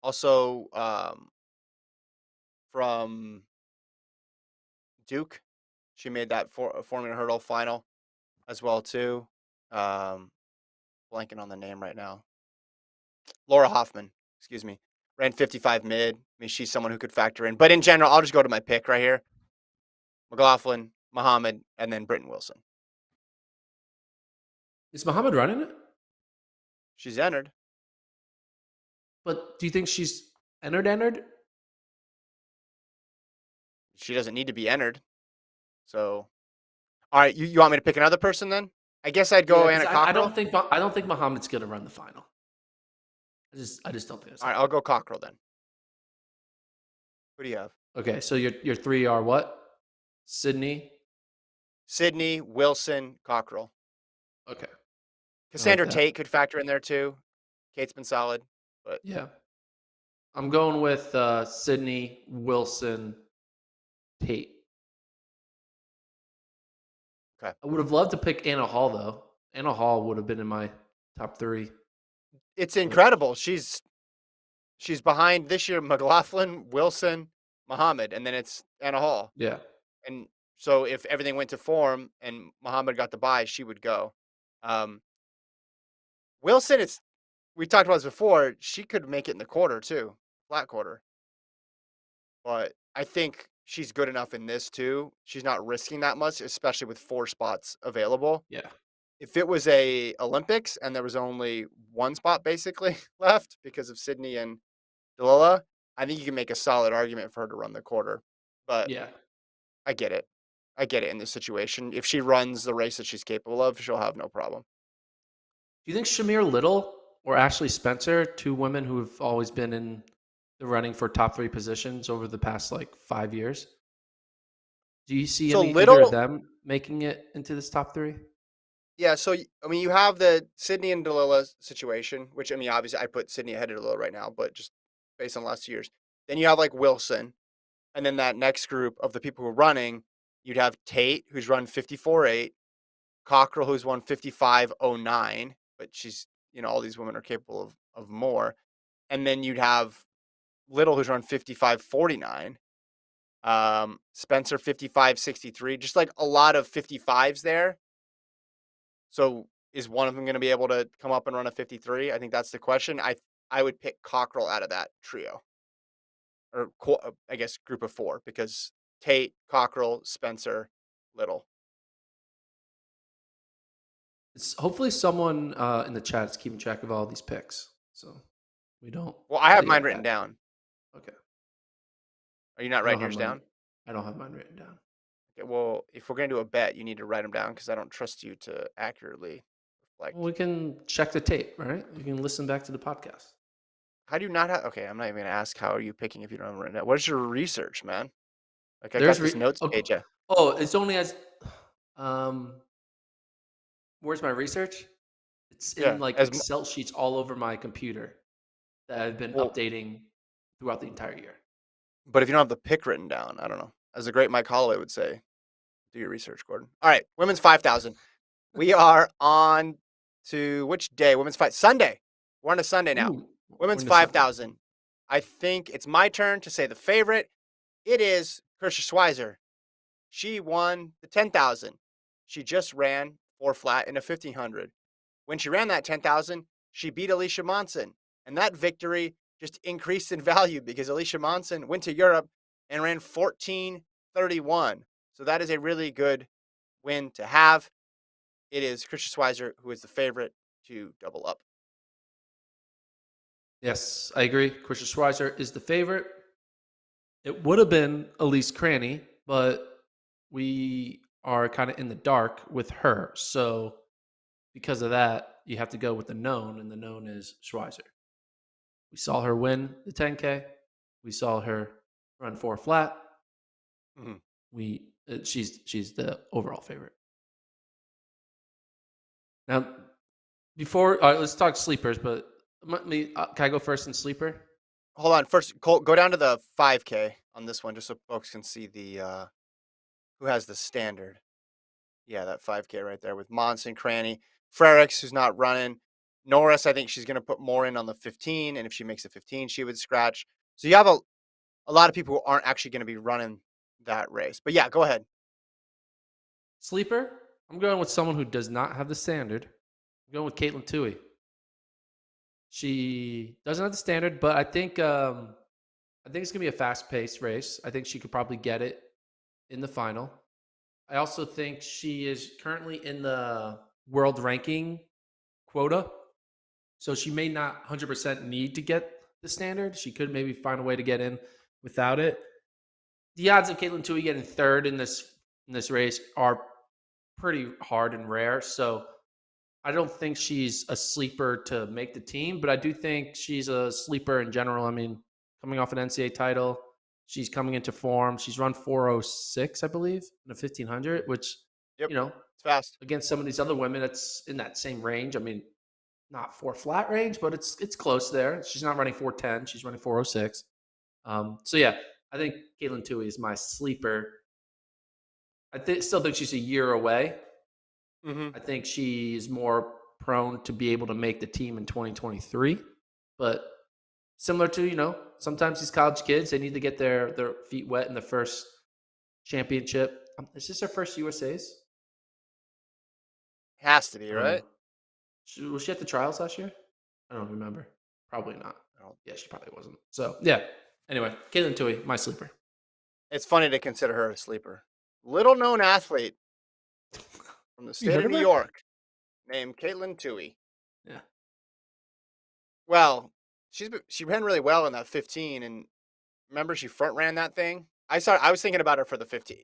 Also, from Duke, she made that 4-minute hurdle final as well too. Um, Blanking on the name right now. Laura Hoffman, excuse me, ran 55 mid. I mean, she's someone who could factor in. But in general, I'll just go to my pick right here: McLaughlin, Muhammad, and then Britton Wilson. Is Muhammad running it? She's entered. But do you think she's entered? She doesn't need to be entered. So, all right, you want me to pick another person then? I guess I'd Yeah, go because Anna I Cockrell. don't think Muhammad's gonna run the final. I just don't think that's All right, happening. I'll go Cockrell then. Who do you have? Okay, so your three are what? Sydney. Sydney, Wilson, Cockrell. Okay. I like Cassandra that. Tate could factor in there too. Kate's been solid, but Yeah. I'm going with Sydney, Wilson, Tate. okay. I would have loved to pick Anna Hall though. Anna Hall would have been in my top three. It's But incredible. She's behind this year McLaughlin, Wilson, Muhammad, and then it's Anna Hall. yeah. And so if everything went to form and Muhammad got the bye, she would go. Um, Wilson, we talked about this before. She could make it in the quarter too, flat quarter. But I think she's good enough in this too. She's not risking that much, especially with 4 spots available. Yeah. If it was a Olympics and there was only 1 spot basically left because of Sydney and Delilah, I think you can make a solid argument for her to run the quarter. But Yeah. I get it. I get it in this situation. If she runs the race that she's capable of, she'll have no problem. Do you think Shamir Little or Ashley Spencer, two women who have always been in the running for top three positions over the past like 5 years? Do you see So either of Little, them making it into this top three? yeah. So I mean, you have the Sydney and Delilah situation, which I mean, obviously, I put Sydney ahead of Delilah right now, but just based on the last 2 years. Then you have like Wilson. And then that next group of the people who are running, you'd have Tate, who's run 54.8, Cockrell, who's won 55.09, but she's, all these women are capable of more. And then you'd have Little, who's run 55.49, Spencer 55.63, just like a lot of 55s there. So is one of them going to be able to come up and run a 53? I think that's the question. I would pick Cockrell out of that trio, or I guess group of four, because Tate, Cockrell, Spencer, Little. It's hopefully someone in the chat is keeping track of all these picks, so we don't Well, I have forget mine written that. down. Okay. Are you not I don't writing have yours mine. down? I don't have mine written down. Okay, well, if we're going to do a bet, you need to write them down because I don't trust you to accurately Well, reflect. we can check the tape, right? You can listen back to the podcast. How do you not have? Okay, I'm not even going to ask how are you picking if you don't have it written down. What's your research, man? Like I got There's this notes okay. page. Oh, it's only as where's my research? It's in Yeah. like Excel sheets all over my computer that I've been Well, updating throughout the entire year. but if you don't have the pick written down, I don't know. As the great Mike Holloway would say, do your research, Gordon. All right, women's 5,000. We are on to which day? Women's fight Sunday. We're on a Sunday now. Ooh, we're Women's into Sunday. 5,000. I think it's my turn to say the favorite. It is Kirsha Schweizer. She won the 10,000. She just ran 4 flat in a 1,500. When she ran that 10,000, she beat Alicia Monson. And that victory just increased in value because Alicia Monson went to Europe and ran 14:31. So that is a really good win to have. It is Kirsha Schweizer who is the favorite to double up. Yes, I agree. Christian Schweizer is the favorite. It would have been Elise Cranny, but we are kind of in the dark with her. So because of that, you have to go with the known, and the known is Schweizer. We saw her win the 10K. We saw her run 4 flat. Mm-hmm. She's the overall favorite. Now, before let's talk sleepers, but can I go first in sleeper? Hold on. First, Colt, go down to the 5K on this one just so folks can see the who has the standard. Yeah, that 5K right there with Monson, Cranny, Frericks, who's not running. Norris, I think she's going to put more in on the 15, and if she makes a 15, she would scratch. So you have a lot of people who aren't actually going to be running that race. But yeah, go ahead. Sleeper, I'm going with someone who does not have the standard. I'm going with Caitlin Toohey. She doesn't have the standard, but I think it's gonna be a fast-paced race. I think she could probably get it in the final. I also think she is currently in the world ranking quota, so she may not 100% need to get the standard. She could maybe find a way to get in without it. The odds of Caitlin Toohey getting third in this race are pretty hard and rare. So I don't think she's a sleeper to make the team, but I do think she's a sleeper in general. I mean, coming off an NCAA title, she's coming into form. She's run 406, I believe, in a 1500, which, Yep, you know, it's fast. against some of these other women, it's in that same range. I mean, not 4 flat range, but it's close there. She's not running 410. She's running 406. So yeah, I think Caitlin Toohey is my sleeper. Still think she's a year away. Mm-hmm. I think she's more prone to be able to make the team in 2023. But similar to, sometimes these college kids, they need to get their feet wet in the first championship. Is this her first USA's? Has to be, I don't know. right? Was she at the trials last year? I don't remember. Probably not. No. Yeah, she probably wasn't. So, yeah. Anyway, Caitlin Toohey, my sleeper. It's funny to consider her a sleeper. Little known athlete from the You state heard of of New her? York named Caitlin Toohey. Yeah. Well, she ran really well in that 15, and remember she front ran that thing. I was thinking about her for the 15.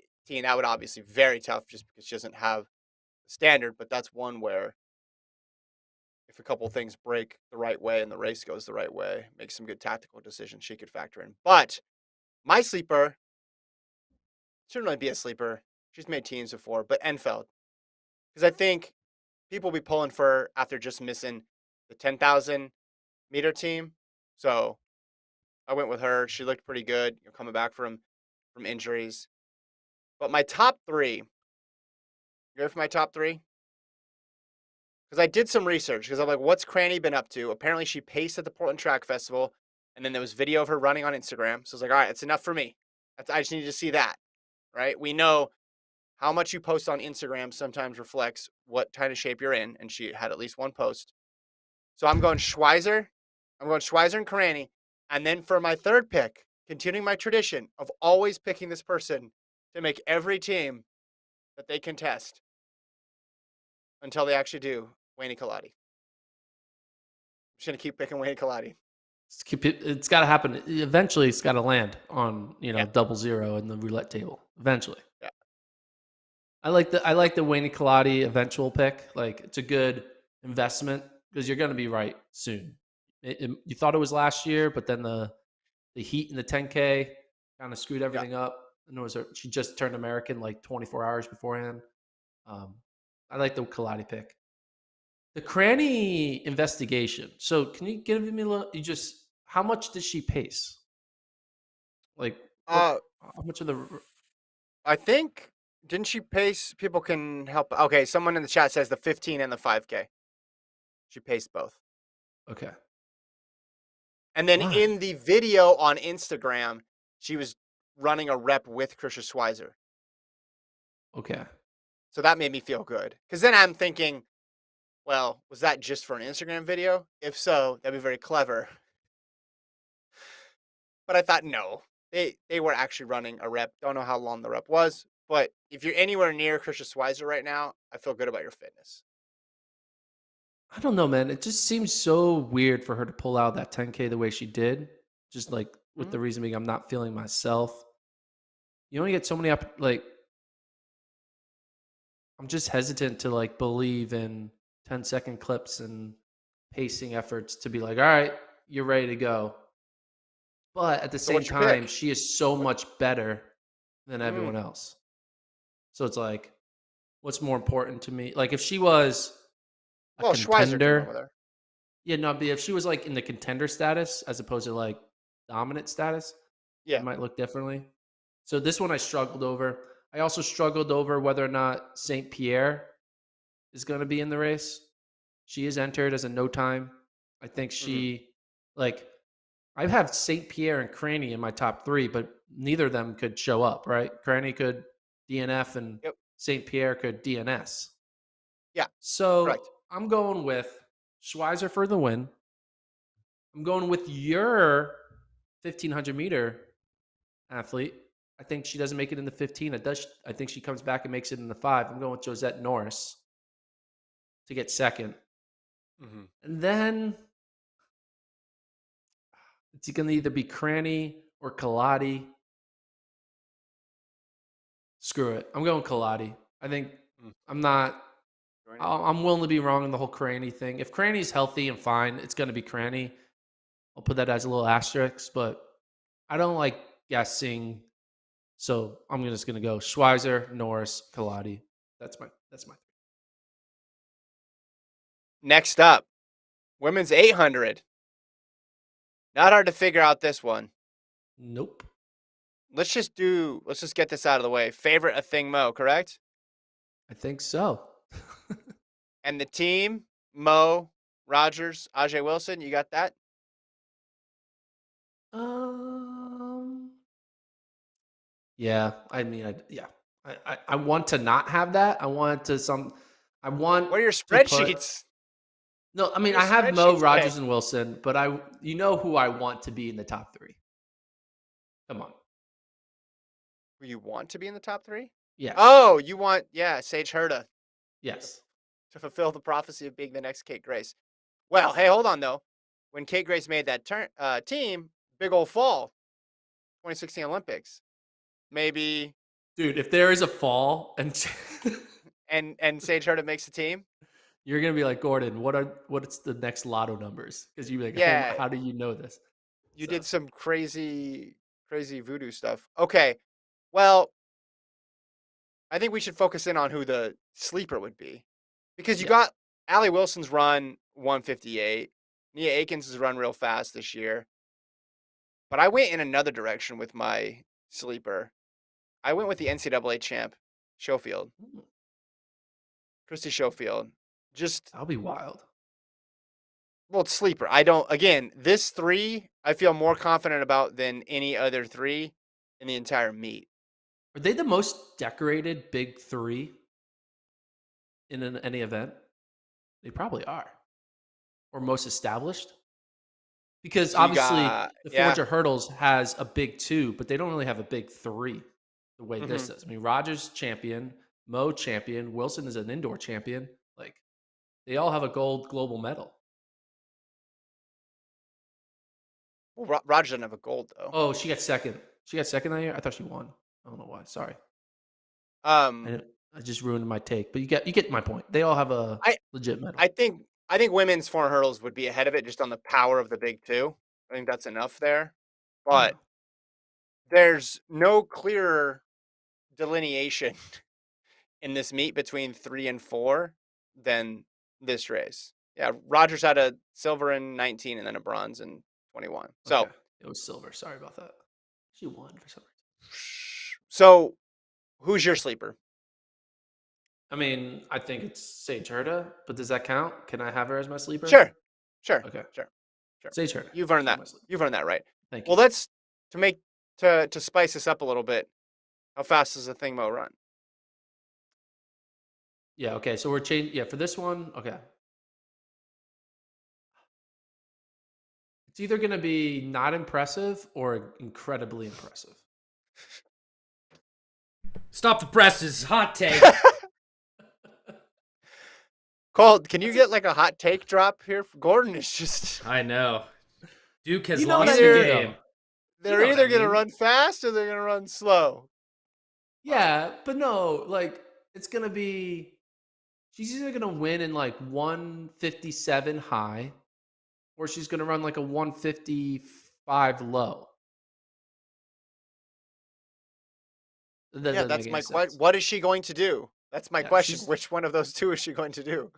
That would obviously be very tough just because she doesn't have the standard, but that's one where if a couple things break the right way and the race goes the right way, make some good tactical decisions, she could factor in. But my sleeper shouldn't really be a sleeper. She's made teams before, but Enfeld, because I think people will be pulling for her after just missing the 10,000 meter team. So I went with her. She looked pretty good coming back from from injuries. But my top three, you ready for my top three? Because I did some research because I'm like, what's Cranny been up to? Apparently, she paced at the Portland Track Festival, and then there was video of her running on Instagram. So I was like, all right, it's enough for me. I just need to see that, right? We know how much you post on Instagram sometimes reflects what kind of shape you're in, and she had at least one post. So I'm going Schweizer. I'm going Schweizer and Karani. And then for my third pick, continuing my tradition of always picking this person to make every team that they contest until they actually do, Wayne Kaladi. I'm just going to keep picking Wayne Kaladi. It's got to happen. Eventually, it's got to land on Yeah. 00 in the roulette table. Eventually. Yeah. I like the Wayne Kaladi eventual pick. Like, it's a good investment because you're going to be right soon. You thought it was last year, but then the heat in the 10K kind of screwed Yeah. everything up. And she just turned American like 24 hours beforehand. I like the Kaladi pick. The Cranny investigation. So can you give me a little? How much did she pace? Like what? How much of the? I think, didn't she pace? People can help. Okay, someone in the chat says the 15 and the 5K. She paced both. Okay. And then Why? in the video on Instagram, she was running a rep with Krisha Schweizer. Okay. So that made me feel good. Because then I'm thinking, well, was that just for an Instagram video? If so, that'd be very clever. But I thought, no, they were actually running a rep. Don't know how long the rep was. But if you're anywhere near Krisha Schweizer right now, I feel good about your fitness. I don't know, man. It just seems so weird for her to pull out that 10K the way she did. Just like with the reason being, I'm not feeling myself. You only get so many like. I'm just hesitant to like believe in 10-second clips and pacing efforts to be like, all right, you're ready to go. But at the So same what's your time, pick? she is so What? much better than everyone else. So it's like, what's more important to me? Like if she was a Well, Schweizer can run contender, with her. yeah, no, but if she was like in the contender status as opposed to like dominant status, it Yeah. might look differently. So this one I struggled over. I also struggled over whether or not St. Pierre is going to be in the race. She is entered as a no time. I think like, I have St. Pierre and Cranny in my top three, but neither of them could show up, right? Cranny could DNF and Yep. St. Pierre could DNS. Yeah. So Correct. I'm going with Schweizer for the win. I'm going with your 1500-meter athlete. I think she doesn't make it in the 15. I think she comes back and makes it in the 5. I'm going with Josette Norris to get second. And then it's going to either be Cranny or Kaladi. Screw it. I'm going Kaladi. I think I'm not. I'm willing to be wrong on the whole Cranny thing. If Cranny's healthy and fine, it's going to be Cranny. I'll put that as a little asterisk, but I don't like guessing. So I'm just going to go Schweizer, Norris, Kaladi. That's my. Next up, women's 800. Not hard to figure out this one. Nope. Let's just get this out of the way. Favorite a thing Mo, correct? I think so. And the team, Mo, Rogers, Ajay Wilson, you got that? Yeah. I mean, I want to not have that. I want What are your to put. spreadsheets? No, I What do mean, your I have Mo, spreadsheets say? Rogers, and Wilson, but you know who I want to be in the top 3. Come on. Who you want to be in the top 3? Yes. Oh, you want, Sage Herda Yes. to fulfill the prophecy of being the next Kate Grace. Well, hey, hold on, though. When Kate Grace made that team, big old fall, 2016 Olympics. Maybe. Dude, if there is a fall and and Sage Herda makes the team. You're gonna be like, Gordon, what's the next lotto numbers? Because you'd be like, Yeah. how do you know this? You did some crazy voodoo stuff. Okay. Well, I think we should focus in on who the sleeper would be. Because you got Allie Wilson's run 158. Nia Akins has run real fast this year. But I went in another direction with my sleeper. I went with the NCAA champ, Schofield, Hmm, Christy Schofield. Just that'll be wild. well, it's sleeper. I don't. Again, this three I feel more confident about than any other three in the entire meet. Are they the most decorated big three in any event? They probably are, or most established. Because So you obviously got the yeah. 400 hurdles has a big two, but they don't really have a big three the way this hmm does. I mean, Rogers champion, Mo champion, Wilson is an indoor champion. Like they all have a gold global medal. Well, Roger doesn't have a gold though. Oh, she got second. She got second that year. I thought she won. I don't know why. Sorry, Um, I just ruined my take. But you get my point. They all have a I legit medal. I think women's 400 hurdles would be ahead of it just on the power of the big two. I think that's enough there. Yeah. But there's no clearer delineation in this meet between 3 and 4 than this race. Yeah, Rogers had a silver in 19 and then a bronze in 21. Okay. So, It was silver. Sorry about that. She won for some reason. so who's your sleeper? I mean, I think it's Sage Herda, but does that count? Can I have her as my sleeper? Sure. Sure. Okay. Sure. Sure. Sage Herda. You've earned She's that. my sleeper. You've earned that right. Thank Well, you. let's to make to spice this up a little bit. How fast does the thing mo run? Yeah, okay. So we're changing. Yeah, for this one, okay. It's either going to be not impressive or incredibly impressive. Stop the presses. Hot take. Colt, can you get like a hot take drop here? Gordon is just I know. Duke has You know what lost I the mean, game. though. they're know what I either going to mean. run fast or they're going to run slow. Yeah, but no, like it's going to be she's either going to win in like 157 high or she's going to run like a 155 low. That Yeah, doesn't make that's any my question. sense. What is she going to do? That's my Yeah, question. she's Which one of those two is she going to do?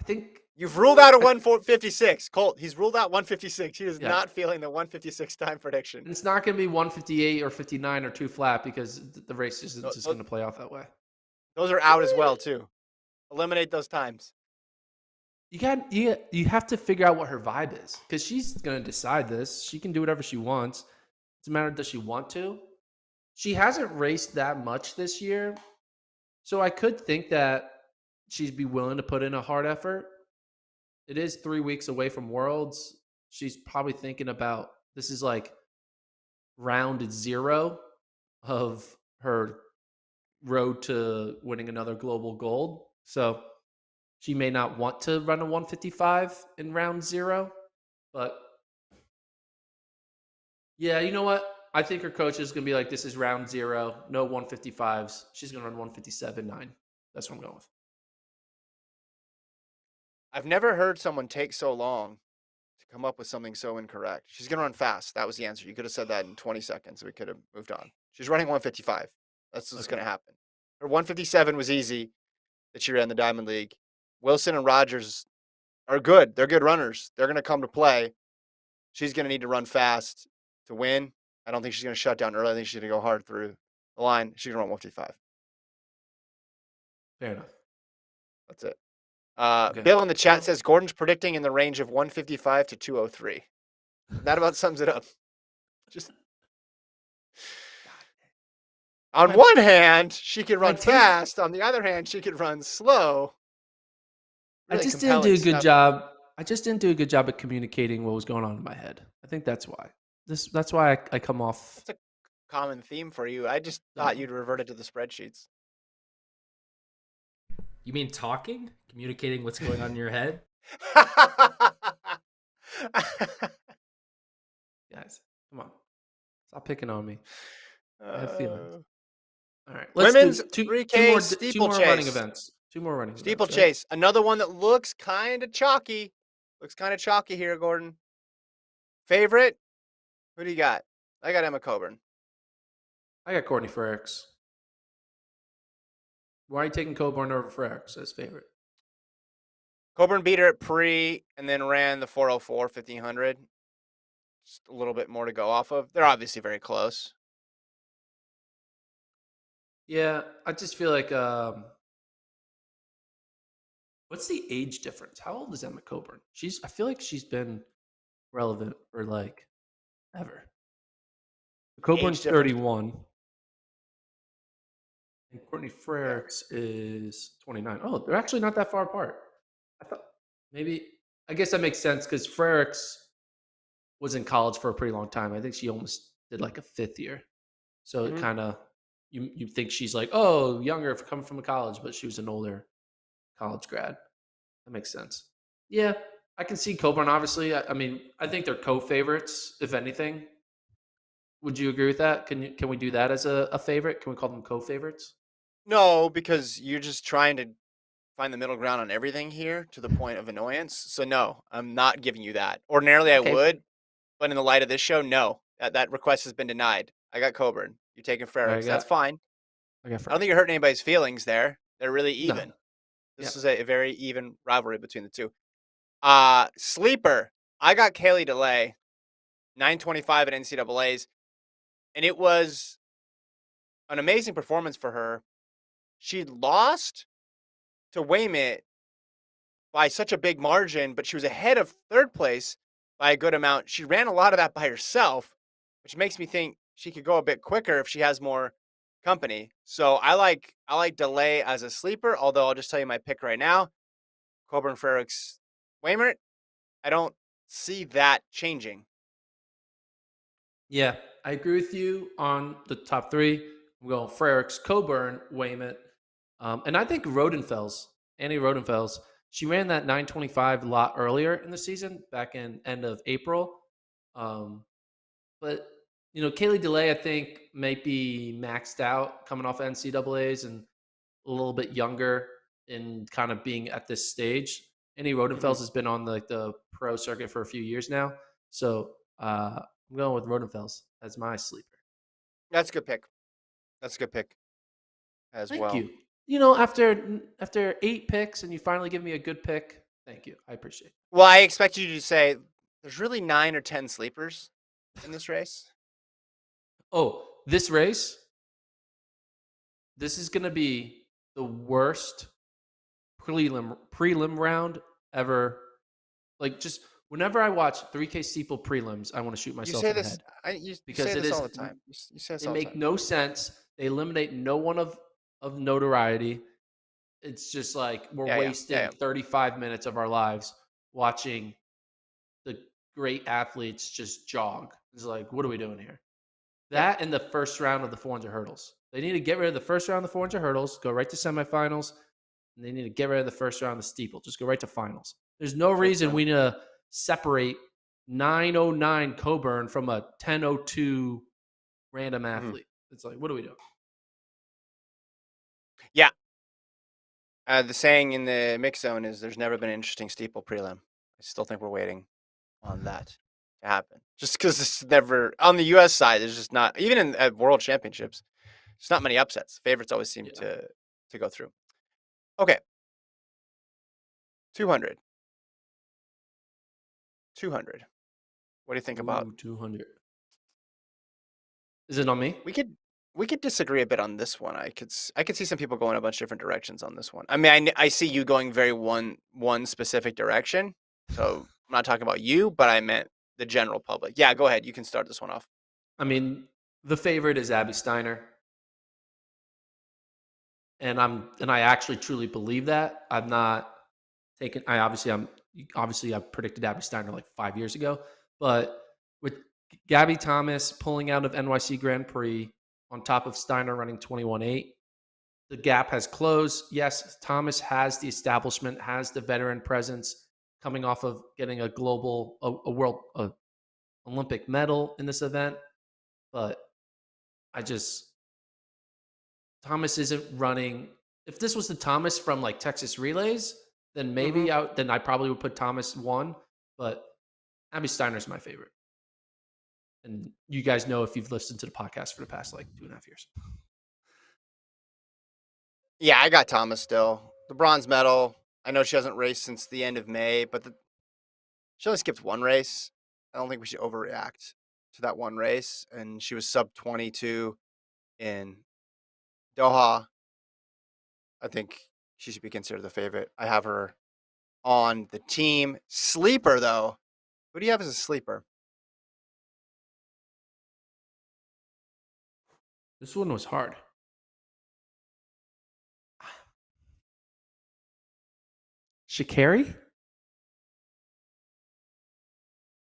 I think You've ruled out a 156. Colt, he's ruled out 156. He is yeah. not feeling the 156 time prediction. And it's not going to be 158 or 59 or too flat because the race isn't Tho- just tho- going to play off that way. Those are out as well, too. Eliminate those times. You have to figure out what her vibe is because she's going to decide this. She can do whatever she wants. It's a matter of does she want to. She hasn't raced that much this year, so I could think that she'd be willing to put in a hard effort. It is 3 weeks away from Worlds. She's probably thinking about this is like round zero of her road to winning another global gold. So she may not want to run a 155 in round zero, but yeah, you know what? I think her coach is going to be like, this is round zero, no 155s. She's going to run 157.9. That's what I'm going with. I've never heard someone take so long to come up with something so incorrect. She's going to run fast. That was the answer. You could have said that in 20 seconds. We could have moved on. She's running 155. That's what's Okay. going to happen. Her 157 was easy that she ran the Diamond League. Wilson and Rogers are good. They're good runners. They're going to come to play. She's going to need to run fast to win. I don't think she's going to shut down early. I think she's going to go hard through the line. She's going to run 155. Fair enough. That's it. Okay. Bill in the chat says Gordon's predicting in the range of 155 to 203. That about sums it up. Just on one hand, she could run fast. On the other hand, she could run slow. I Really just didn't do a compelling good stuff. job. I just didn't do a good job at communicating what was going on in my head. I think that's why. That's why I come off. That's a common theme for you. I just thought you'd reverted to the spreadsheets. You mean talking? Communicating what's going on in your head? Guys, come on. Stop picking on me. I have feelings. All right. Women's do 3K two more running steeplechase. events. Two more running events. Steeplechase. Another one that looks kind of chalky. Looks kind of chalky here, Gordon. Favorite? Who do you got? I got Emma Coburn. I got Courtney Frericks. Why are you taking Coburn over Frericks as favorite? Coburn beat her at pre and then ran the 404 1500. Just a little bit more to go off of. They're obviously very close. Yeah, I just feel like what's the age difference? How old is Emma Coburn? I feel like she's been relevant for like ever. The age Coburn's difference. 31 and Courtney Yeah. Frericks is 29. Oh, they're actually not that far apart. I thought maybe I guess that makes sense because Frericks was in college for a pretty long time. I think she almost did like a fifth year. So it Hmm. kind of you think she's like, oh, younger coming from a college, but she was an older college grad. That makes sense. Yeah, I can see Coburn. Obviously, I mean, I think they're co-favorites. If anything, would you agree with that? Can we do that as a favorite? Can we call them co-favorites? No, because you're just trying to find the middle ground on everything here to the point of annoyance. So no, I'm not giving you that. Ordinarily I Okay, would, but in the light of this show, no. That request has been denied. I got Coburn. You're taking I Frericks. That's got fine. I got I don't think Frericks. you're hurting anybody's feelings there. They're really No, even. yeah. This is a very even rivalry between the two. Sleeper. I got Kaylee DeLay, 925 at NCAA's, and it was an amazing performance for her. She lost to Waymit by such a big margin, but she was ahead of third place by a good amount. She ran a lot of that by herself, which makes me think she could go a bit quicker if she has more company. So I like Delay as a sleeper, although I'll just tell you my pick right now. Coburn Frericks Waymert. I don't see that changing. Yeah, I agree with you on the top three. I'm going Frericks, Coburn, Weymouth, and I think Rodenfels, Annie Rodenfels. She ran that 925 a lot earlier in the season, back in end of April. Um, but Kaylee DeLay, I think, might be maxed out coming off NCAA's and a little bit younger in kind of being at this stage. Annie Hmm. Rodenfels has been on the pro circuit for a few years now, so I'm going with Rodenfels as my sleeper. That's a good pick. That's a good pick as Thank well. you. After 8 picks and you finally give me a good pick, thank you. I appreciate it. Well, I expect you to say there's really 9 or 10 sleepers in this race. Oh, this race, this is going to be the worst prelim round ever. Like just whenever I watch 3K steeple prelims, I want to shoot You myself say in the this. head You say because it this all is the time. You say this they all the make time. no sense. They eliminate no one of notoriety. It's just like we're Yeah, yeah, yeah, wasting yeah. 35 minutes of our lives watching the great athletes just jog. It's like, what are we doing here? Yeah. That in the first round of the 400 hurdles. They need to get rid of the first round of the 400 hurdles, go right to semifinals, and they need to get rid of the first round of the steeple. Just go right to finals. There's no Flip reason them. we need to separate 909 Coburn from a 1002 random Hmm. athlete. It's like, what are we doing? Yeah. The saying in the mix zone is there's never been an interesting steeple prelim. I still think we're waiting on that to happen. Just because it's never on the U.S. side. There's just not even in at World Championships. There's not many upsets. Favorites always seem Yeah. to go through. Okay, 200. 200. What do you think about? Ooh, 200. Is it on me? We could we could disagree a bit on this one. I could see some people going a bunch of different directions on this one. I mean, I see you going very one specific direction. So I'm not talking about you, but I meant the general public. Yeah, go ahead. You can start this one off. I mean, the favorite is Abby Steiner. And I actually truly believe that. I'm not taking I predicted Abby Steiner like 5 years ago, but with Gabby Thomas pulling out of NYC Grand Prix on top of Steiner running 21.8, the gap has closed. Yes, Thomas has the establishment, has the veteran presence coming off of getting a global, a world, Olympic medal in this event. But I just, Thomas isn't running. If this was the Thomas from like Texas Relays, then Hmm. then I probably would put Thomas one. But Abby Steiner's my favorite, and you guys know if you've listened to the podcast for the past like 2.5 years. Yeah, I got Thomas still. The bronze medal. I know she hasn't raced since the end of May, but she only skipped one race. I don't think we should overreact to that one race. And she was sub 22 in Doha, I think she should be considered the favorite. I have her on the team. Sleeper, though. Who do you have as a sleeper? This one was hard. Sha'Carri?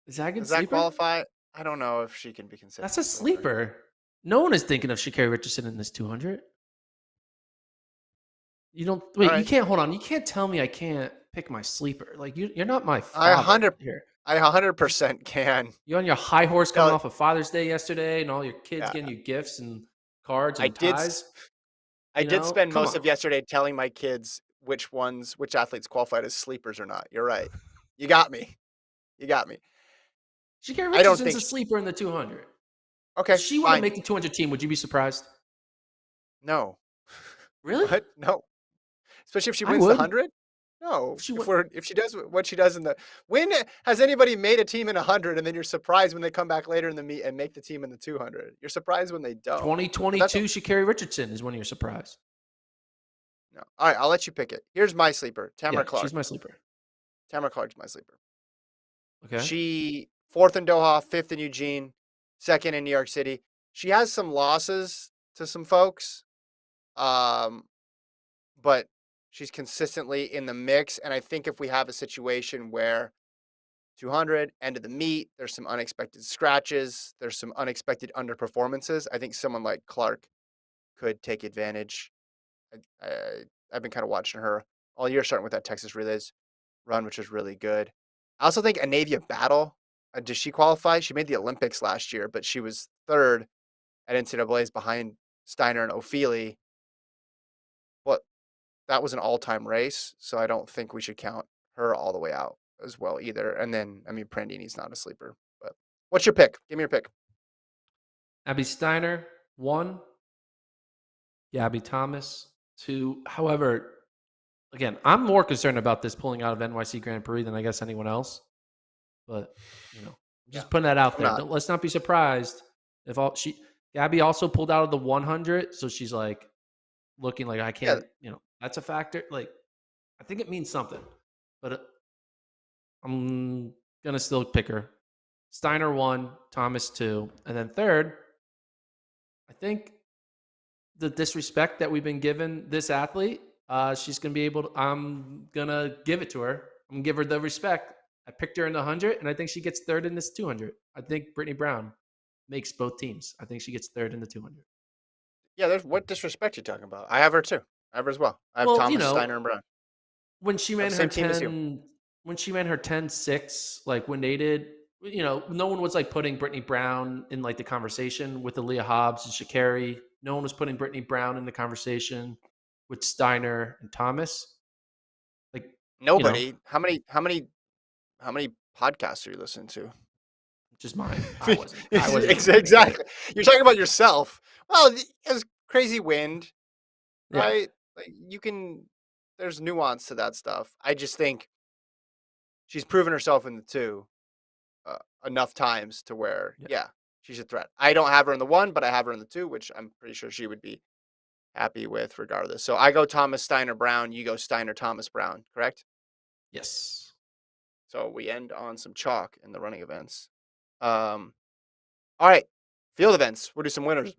Is that a good Does that sleeper? qualify? I don't know if she can be considered That's a a sleeper. sleeper. No one is thinking of Sha'Carri Richardson in this 200. You don't All wait. You right. can't hold on. You can't tell me I can't pick my sleeper. Like you're not my I father 100 here. I You just 100% can. you on your high horse coming No, off of Father's Day yesterday, and all your kids yeah, getting you gifts and cards I and did ties. I You did know, spend come most on. of yesterday telling my kids which athletes qualified as sleepers or not. You're right. You got me. You got me. Sha'Carri I don't Richardson's think a sleeper in the 200. If okay, she were to fine. make the 200 team, would you be surprised? No. Really? What? No. Especially if she I wins the would. 100? If No. she If went we're if she does what she does in the when has anybody made a team in 100 and then you're surprised when they come back later in the meet and make the team in the 200? You're surprised when they don't. But that's 2022 Sha'Carri Richardson is when you're surprised. no. All right, I'll let you pick it. Here's my sleeper, Yeah, Tamara she's Clark. my sleeper. Tamara Clark's my sleeper. Okay. She fourth in Doha, fifth in Eugene, second in New York City. She has some losses to some folks, um, but she's consistently in the mix. And I think if we have a situation where 200 end of the meet, there's some unexpected scratches, there's some unexpected underperformances. I think someone like Clark could take advantage. I, I, I've been kind of watching her all year, starting with that Texas Relays run, which is really good. I also think Anavia Battle, does she qualify? She made the Olympics last year, but she was third at NCAA's behind Steiner and O'Feely. But that was an all-time race, so I don't think we should count her all the way out as well either. And then, I mean, Prandini's not a sleeper. But what's your pick? Give me your pick. Abby Steiner, 1. Gabby Thomas, 2. However, again, I'm more concerned about this pulling out of NYC Grand Prix than I guess anyone else. But I'm Yeah, just putting that out I'm there. not. Let's not be surprised if all she Gabby also pulled out of the 100, so she's like looking like I Yeah, can't. That's a factor. Like I think it means something, but I'm gonna still pick her. Steiner 1, Thomas 2, and then third. I think the disrespect that we've been given this athlete, she's gonna be able to. I'm gonna give it to her. I'm gonna give her the respect. I picked her in the 100, and I think she gets third in this 200. I think Brittany Brown makes both teams. I think she gets third in the 200. yeah. There's what disrespect you talking about? I have her too. I have her as well. I have Well, Thomas, Steiner, and Brown. when she I have ran the her same team as you. 10, when she ran her 10-6, like when they did, no one was like putting Brittany Brown in like the conversation with Aaliyah Hobbs and Sha'Carri. No one was putting Brittany Brown in the conversation with Steiner and Thomas. Like, you know, Nobody. How many podcasts are you listening to? just mine. I wasn't even paying attention. Exactly. You're talking about yourself. Well, it's crazy wind, Yeah. right? Like you can. There's nuance to that stuff. I just think she's proven herself in the two enough times to where, Yeah. yeah, she's a threat. I don't have her in the one, but I have her in the two, which I'm pretty sure she would be happy with regardless. So I go Thomas Steiner Brown. You go Steiner Thomas Brown. Correct. Yes. So we end on some chalk in the running events. All right, field events. We'll do some winners.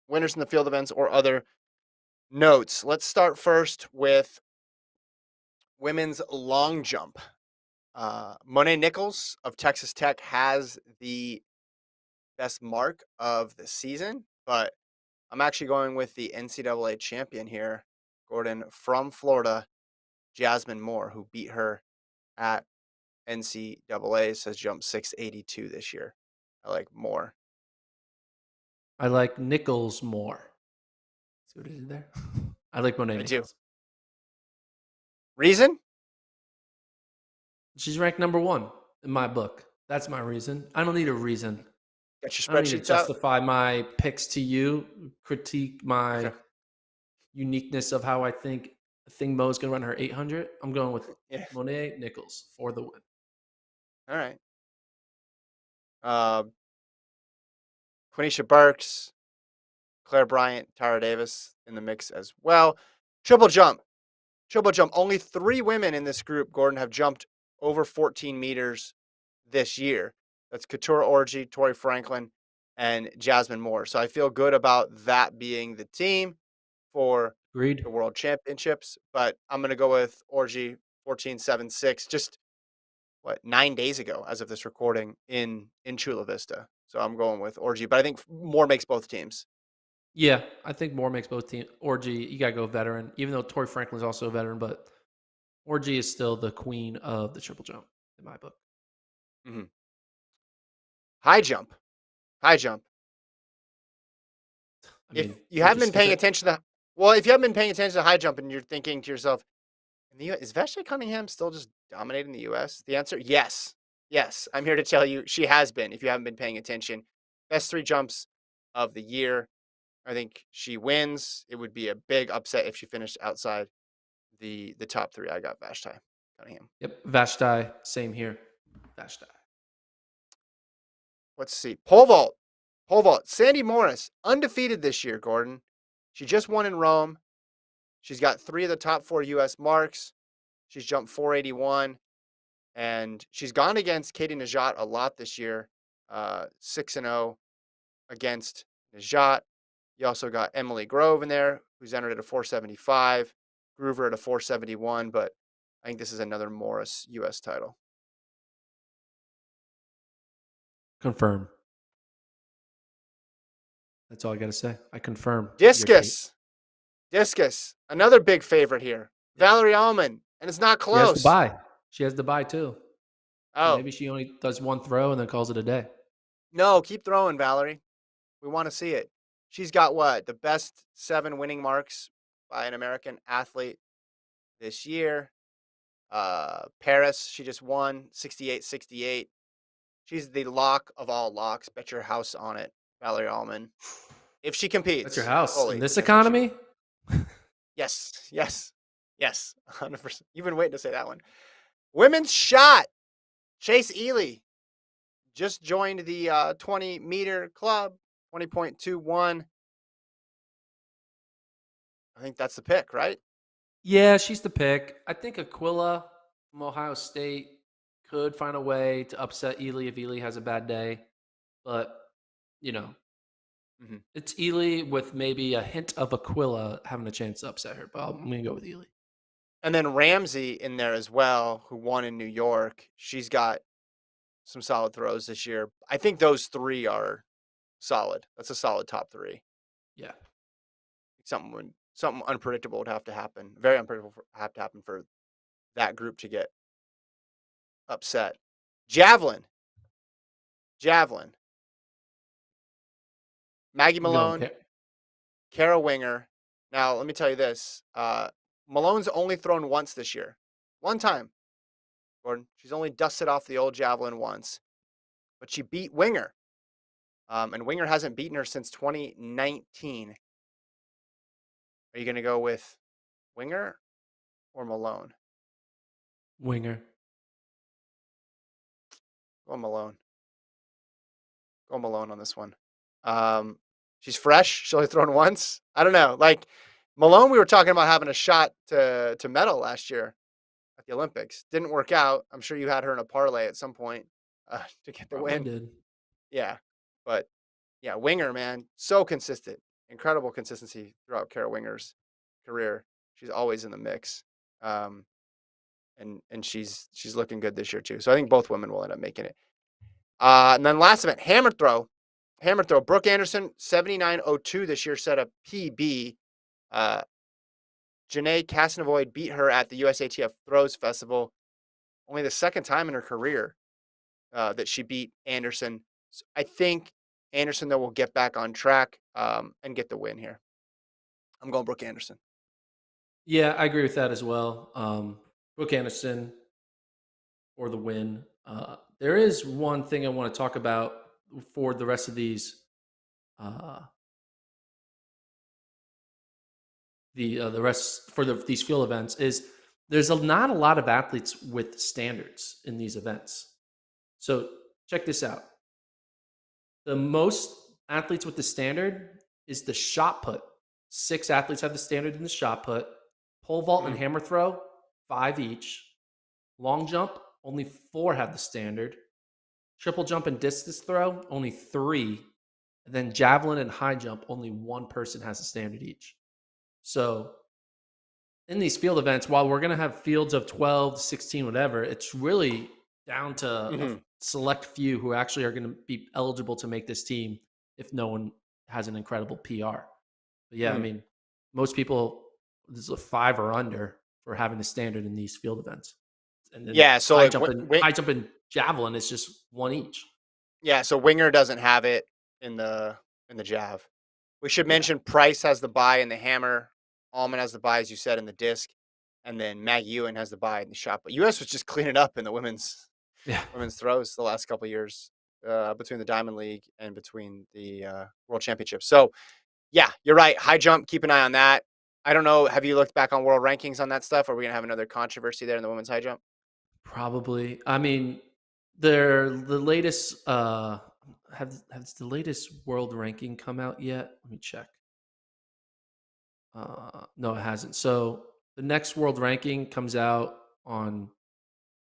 Winners in the field events or other notes. Let's start first with women's long jump. Monet Nichols of Texas Tech has the best mark of the season, but I'm actually going with the NCAA champion here, Gordon from Florida, Jasmine Moore, who beat her at NCAA, says jumped 682 this year. I like Moore. I like Nichols more. See what I did there? I like Monet I do. Nichols. Reason? She's ranked number 1 in my book. That's my reason. I don't need a reason. Got I your don't need to spreadsheets out? justify my picks to you, critique my Okay. uniqueness of how I think Thing Mo is going to run her 800. I'm going with Yeah. Monet Nichols for the win. All right. Quenisha Burks, Claire Bryant, Tara Davis in the mix as well. Triple jump. Triple jump. Only 3 women in this group, Gordon, have jumped over 14 meters this year. That's Couture Orgy, Tori Franklin, and Jasmine Moore. So I feel good about that being the team for Agreed. the World Championships. But I'm going to go with Orgy 14.76. Just what, 9 days ago, as of this recording in Chula Vista. So I'm going with Orgy, but I think Moore makes both teams. Yeah, I think Moore makes both teams. Orgy, you got to go veteran, even though Tori Franklin's also a veteran, but Orgy is still the queen of the triple jump in my book. Mhm. High jump. High jump. I If mean, you we haven't just been skip paying it. attention to well, if you haven't been paying attention to high jump and you're thinking to yourself, in the is Vashti Cunningham still just dominating the US? The answer, yes. Yes. I'm here to tell you she has been if you haven't been paying attention. Best 3 jumps of the year. I think she wins. It would be a big upset if she finished outside the top 3. I got Vashti Cunningham. Yep, Vashti, same here. Vashti. Let's see. Pole vault. Pole vault. Sandy Morris, undefeated this year, Gordon. She just won in Rome. She's got 3 of the top 4 US marks. She's jumped 481. And she's gone against Katie Najat a lot this year. 6-0 against Najat. You also got Emily Grove in there, who's entered at a 475. Groover at a 471. But I think this is another Morris US title. Confirm. That's all I got to say. I confirm your take. Discus. Discus. Another big favorite here. Yep. Valerie Allman. And it's not She has the close. buy. She has the buy too. So Oh, maybe she only does one throw and then calls it a day. no. Keep throwing, Valerie. We want to see it. She's got what? The best 7 winning marks by an American athlete this year. Paris, she just won 68-68. She's the lock of all locks. Bet your house on it, Valerie Allman. If she That's your competes house in fully, this which I think she will. economy. Yes, yes, yes. 100%. You've been waiting to say that one. Women's shot. Chase Ely just joined the 20-meter club, 20.21. I think that's the pick, right? Yeah, she's the pick. I think Aquila from Ohio State could find a way to upset Ely if Ely has a bad day. But, you know, Mm-hmm. it's Ely with maybe a hint of Aquila having a chance to upset her. But I'm going to go with Ely. And then Ramsey in there as well, who won in New York. She's got some solid throws this year. I think those 3 are solid. That's a solid top 3. Yeah. Something unpredictable would have to happen. Very unpredictable have to happen for that group to get upset. Javelin. Javelin. Maggie I'm going Malone, Kara Winger. Now, let me tell you this. Malone's only thrown once this year. One time, Gordon. She's only dusted off the old javelin once. But she beat Winger. And Winger hasn't beaten her since 2019. Are you going to go with Winger or Malone? Winger. Go Malone. Go Malone on this one. She's fresh. She's only thrown once. I don't know. Like Malone, we were talking about having a shot to medal last year at the Olympics. Didn't work out. I'm sure you had her in a parlay at some point to get the Probably win. did. Yeah. But yeah, Winger, man, so consistent. Incredible consistency throughout Kara Winger's career. She's always in the mix. And she's looking good this year too. So I think both women will end up making it. And then last event, hammer throw. Hammer throw. Brooke Anderson, 79.02 this year, set a PB. Janae Casanovoid beat her at the USATF Throws Festival. Only the second time in her career that she beat Anderson. So I think Anderson, though, will get back on track and get the win here. I'm going Brooke Anderson. Yeah, I agree with that as well. Brooke Anderson for the win. There is one thing I want to talk about for the rest of these uh, the rest for these field events is there's not a lot of athletes with standards in these events. So check this out. The most athletes with the standard is the shot put. 6 athletes have the standard in the shot put. Pole vault and Mhm. hammer throw, 5 each. Long jump, only 4 have the standard. Triple jump and discus throw, only 3. And then javelin and high jump, only 1 person has a standard each. So in these field events, while we're going to have fields of 12, 16, whatever, it's really down to a Mhm. select few who actually are going to be eligible to make this team if no one has an incredible PR. But yeah, I Mhm. mean, most people, this is a 5 or under for having a standard in these field events. And then Yeah, so, like, high jump and javelin is just 1 each. yeah, so Winger doesn't have it in the Jav. We should Yeah. mention Price has the buy in the hammer, Allman has the buy, as you said, in the disc, and then Maggie Ewan has the buy in the shot. But US was just cleaning up in the Yeah. women's throws the last couple of years, between the Diamond League and between the World Championships. So yeah, you're right. High jump, keep an eye on that. I don't know. Have you looked back on world rankings on that stuff? Are we gonna have another controversy there in the women's high jump? Probably. I mean, the latest has the latest world ranking come out yet? Let me check. No, it hasn't. So the next world ranking comes out on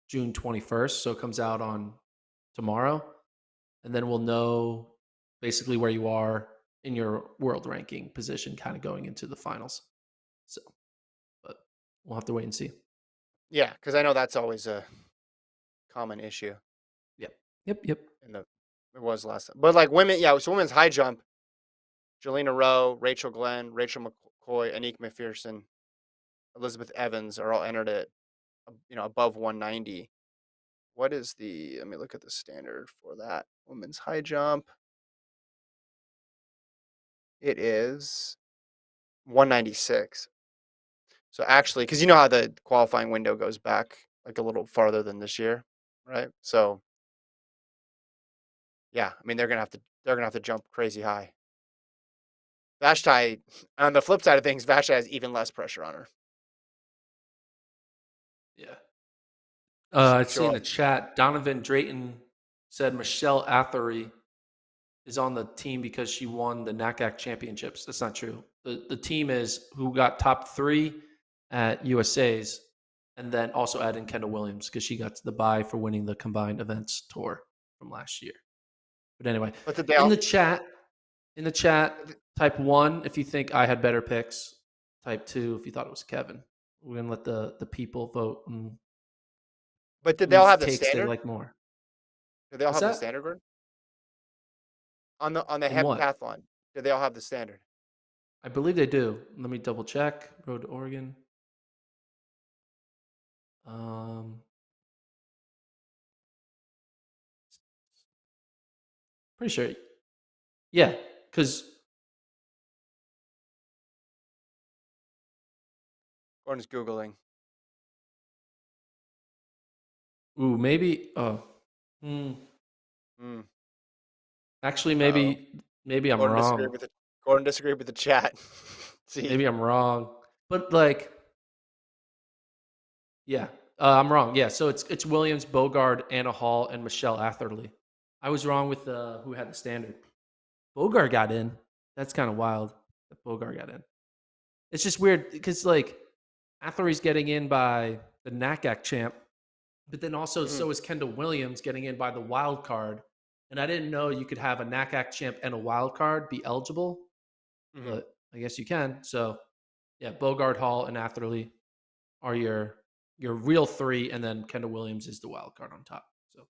June 21st. So it comes out on tomorrow, and then we'll know basically where you are in your world ranking position, kind of going into the finals. So, but we'll have to wait and see. Yeah, because I know that's always a common issue Yep. Yep. Yep. in the it was last time. But like women, yeah, so women's high jump, Jelena Rowe, Rachel Glenn, Rachel McCoy, Anik McPherson, Elizabeth Evans are all entered at above 190. What is the let me look at the standard for that women's high jump. It is 196. So actually, because you know how the qualifying window goes back like a little farther than this year, right? So yeah, I mean they're gonna have to jump crazy high. Vashti, on the flip side of things, Vashti has even less pressure on her. Yeah. Sh- I see Show in up. the chat, Donovan Drayton said Michelle Athery is on the team because she won the NACAC championships. That's not true. The team is who got top 3 at USA's, and then also add in Kendall Williams because she got the bye for winning the combined events tour from last year. But anyway, But did they in all? the chat, in the chat, type 1 if you think I had better picks. Type 2 if you thought it was Kevin. We're gonna let the people vote on But did they all whose have the takes they standard? like more. Did they all What's have the that? standard word on the In what? heptathlon? Did they all have the standard? I believe they do. Let me double check. Road to Oregon. Um, Pretty sure. Yeah, because Gordon's googling. maybe. Oh, hmm, Hmm. actually, Uh-oh. maybe I'm Gordon disagreed wrong. with the Gordon disagreed with the chat. See, Maybe I'm wrong. But like, yeah, I'm wrong. Yeah, so it's Williams, Bogard, Anna Hall, and Michelle Atherley. I was wrong with who had the standard. Bogard got in. That's kind of wild that Bogard got in. It's just weird because like Atherley's getting in by the NACAC champ. But then also, mhm, so is Kendall Williams getting in by the wild card. And I didn't know you could have a NACAC champ and a wild card be eligible, mhm. but I guess you can. So yeah, Bogard, Hall, and Atherley are your real 3, and then Kendall Williams is the wild card on top. So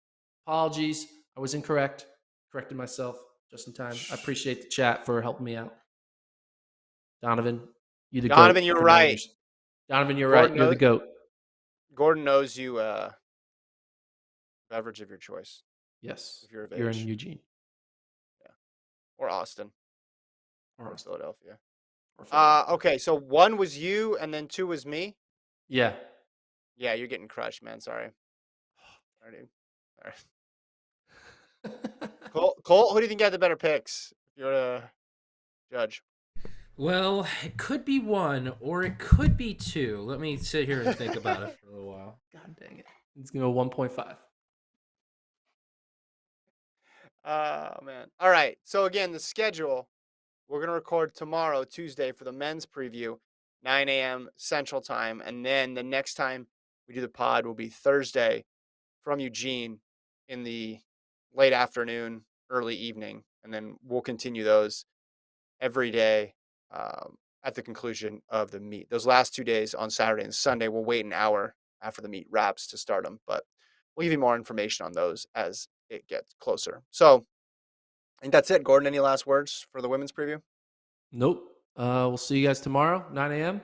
apologies, I was incorrect. Corrected myself just in time. I appreciate the chat for helping me out. Donovan, you the Donovan, goat you're for right. Niners. Donovan, you're right. Gordon You're the knows. goat. Gordon knows you beverage of your choice Yes, if you're of you're in age. Eugene Yeah, or Austin or or Austin Philadelphia. or Philadelphia. Okay, so 1 was you, and then 2 was me. Yeah. Yeah, you're getting crushed, man. Sorry. Sorry, dude. All right. Cole, who do you think had the better picks? If you're a judge. Well, it could be 1 or it could be 2. Let me sit here and think about it for a little while. God dang it. It's going to go 1.5. Oh man. All right. So again, the schedule. we're going to record tomorrow, Tuesday, for the men's preview, 9 a.m. Central Time. And then the next time we do the pod will be Thursday from Eugene in the late afternoon, early evening. And then we'll continue those every day at the conclusion of the meet. Those last 2 days on Saturday and Sunday, we'll wait an hour after the meet wraps to start them. But we'll give you more information on those as it gets closer. So I think that's it. Gordon, any last words for the women's preview? Nope. We'll see you guys tomorrow, 9 a.m.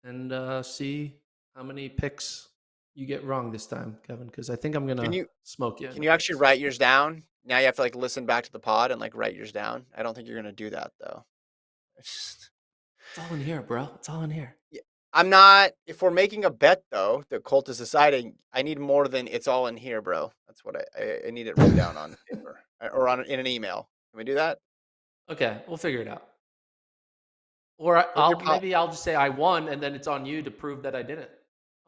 and see how many picks you get wrong this time, Kevin, because I think I'm Can gonna you smoke you in can the you actually picks. write yours down? Now you have to like listen back to the pod and like write yours down. I don't think you're gonna do that though. It's all in here, bro. It's all in here. Yeah, I'm not. If we're making a bet though, that Colt is deciding, I need more than it's all in here, bro. That's what I need it written down on paper or in an email. Can we do that? Okay, we'll figure it out. Or Put your I'll just say I won, and then it's on you to prove that I didn't.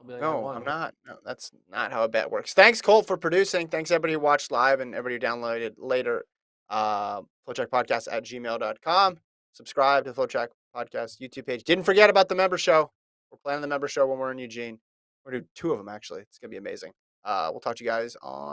I'll be like, I No, I'm won. not. No, that's not how a bet works. Thanks, Colt, for producing. Thanks, everybody who watched live and everybody who downloaded later. FloTrackPodcast@gmail.com. Subscribe to FloTrack Podcast YouTube page. Didn't forget about the member show. We're planning the member show when we're in Eugene. We're going to do 2 of them, actually. It's going to be amazing. We'll talk to you guys on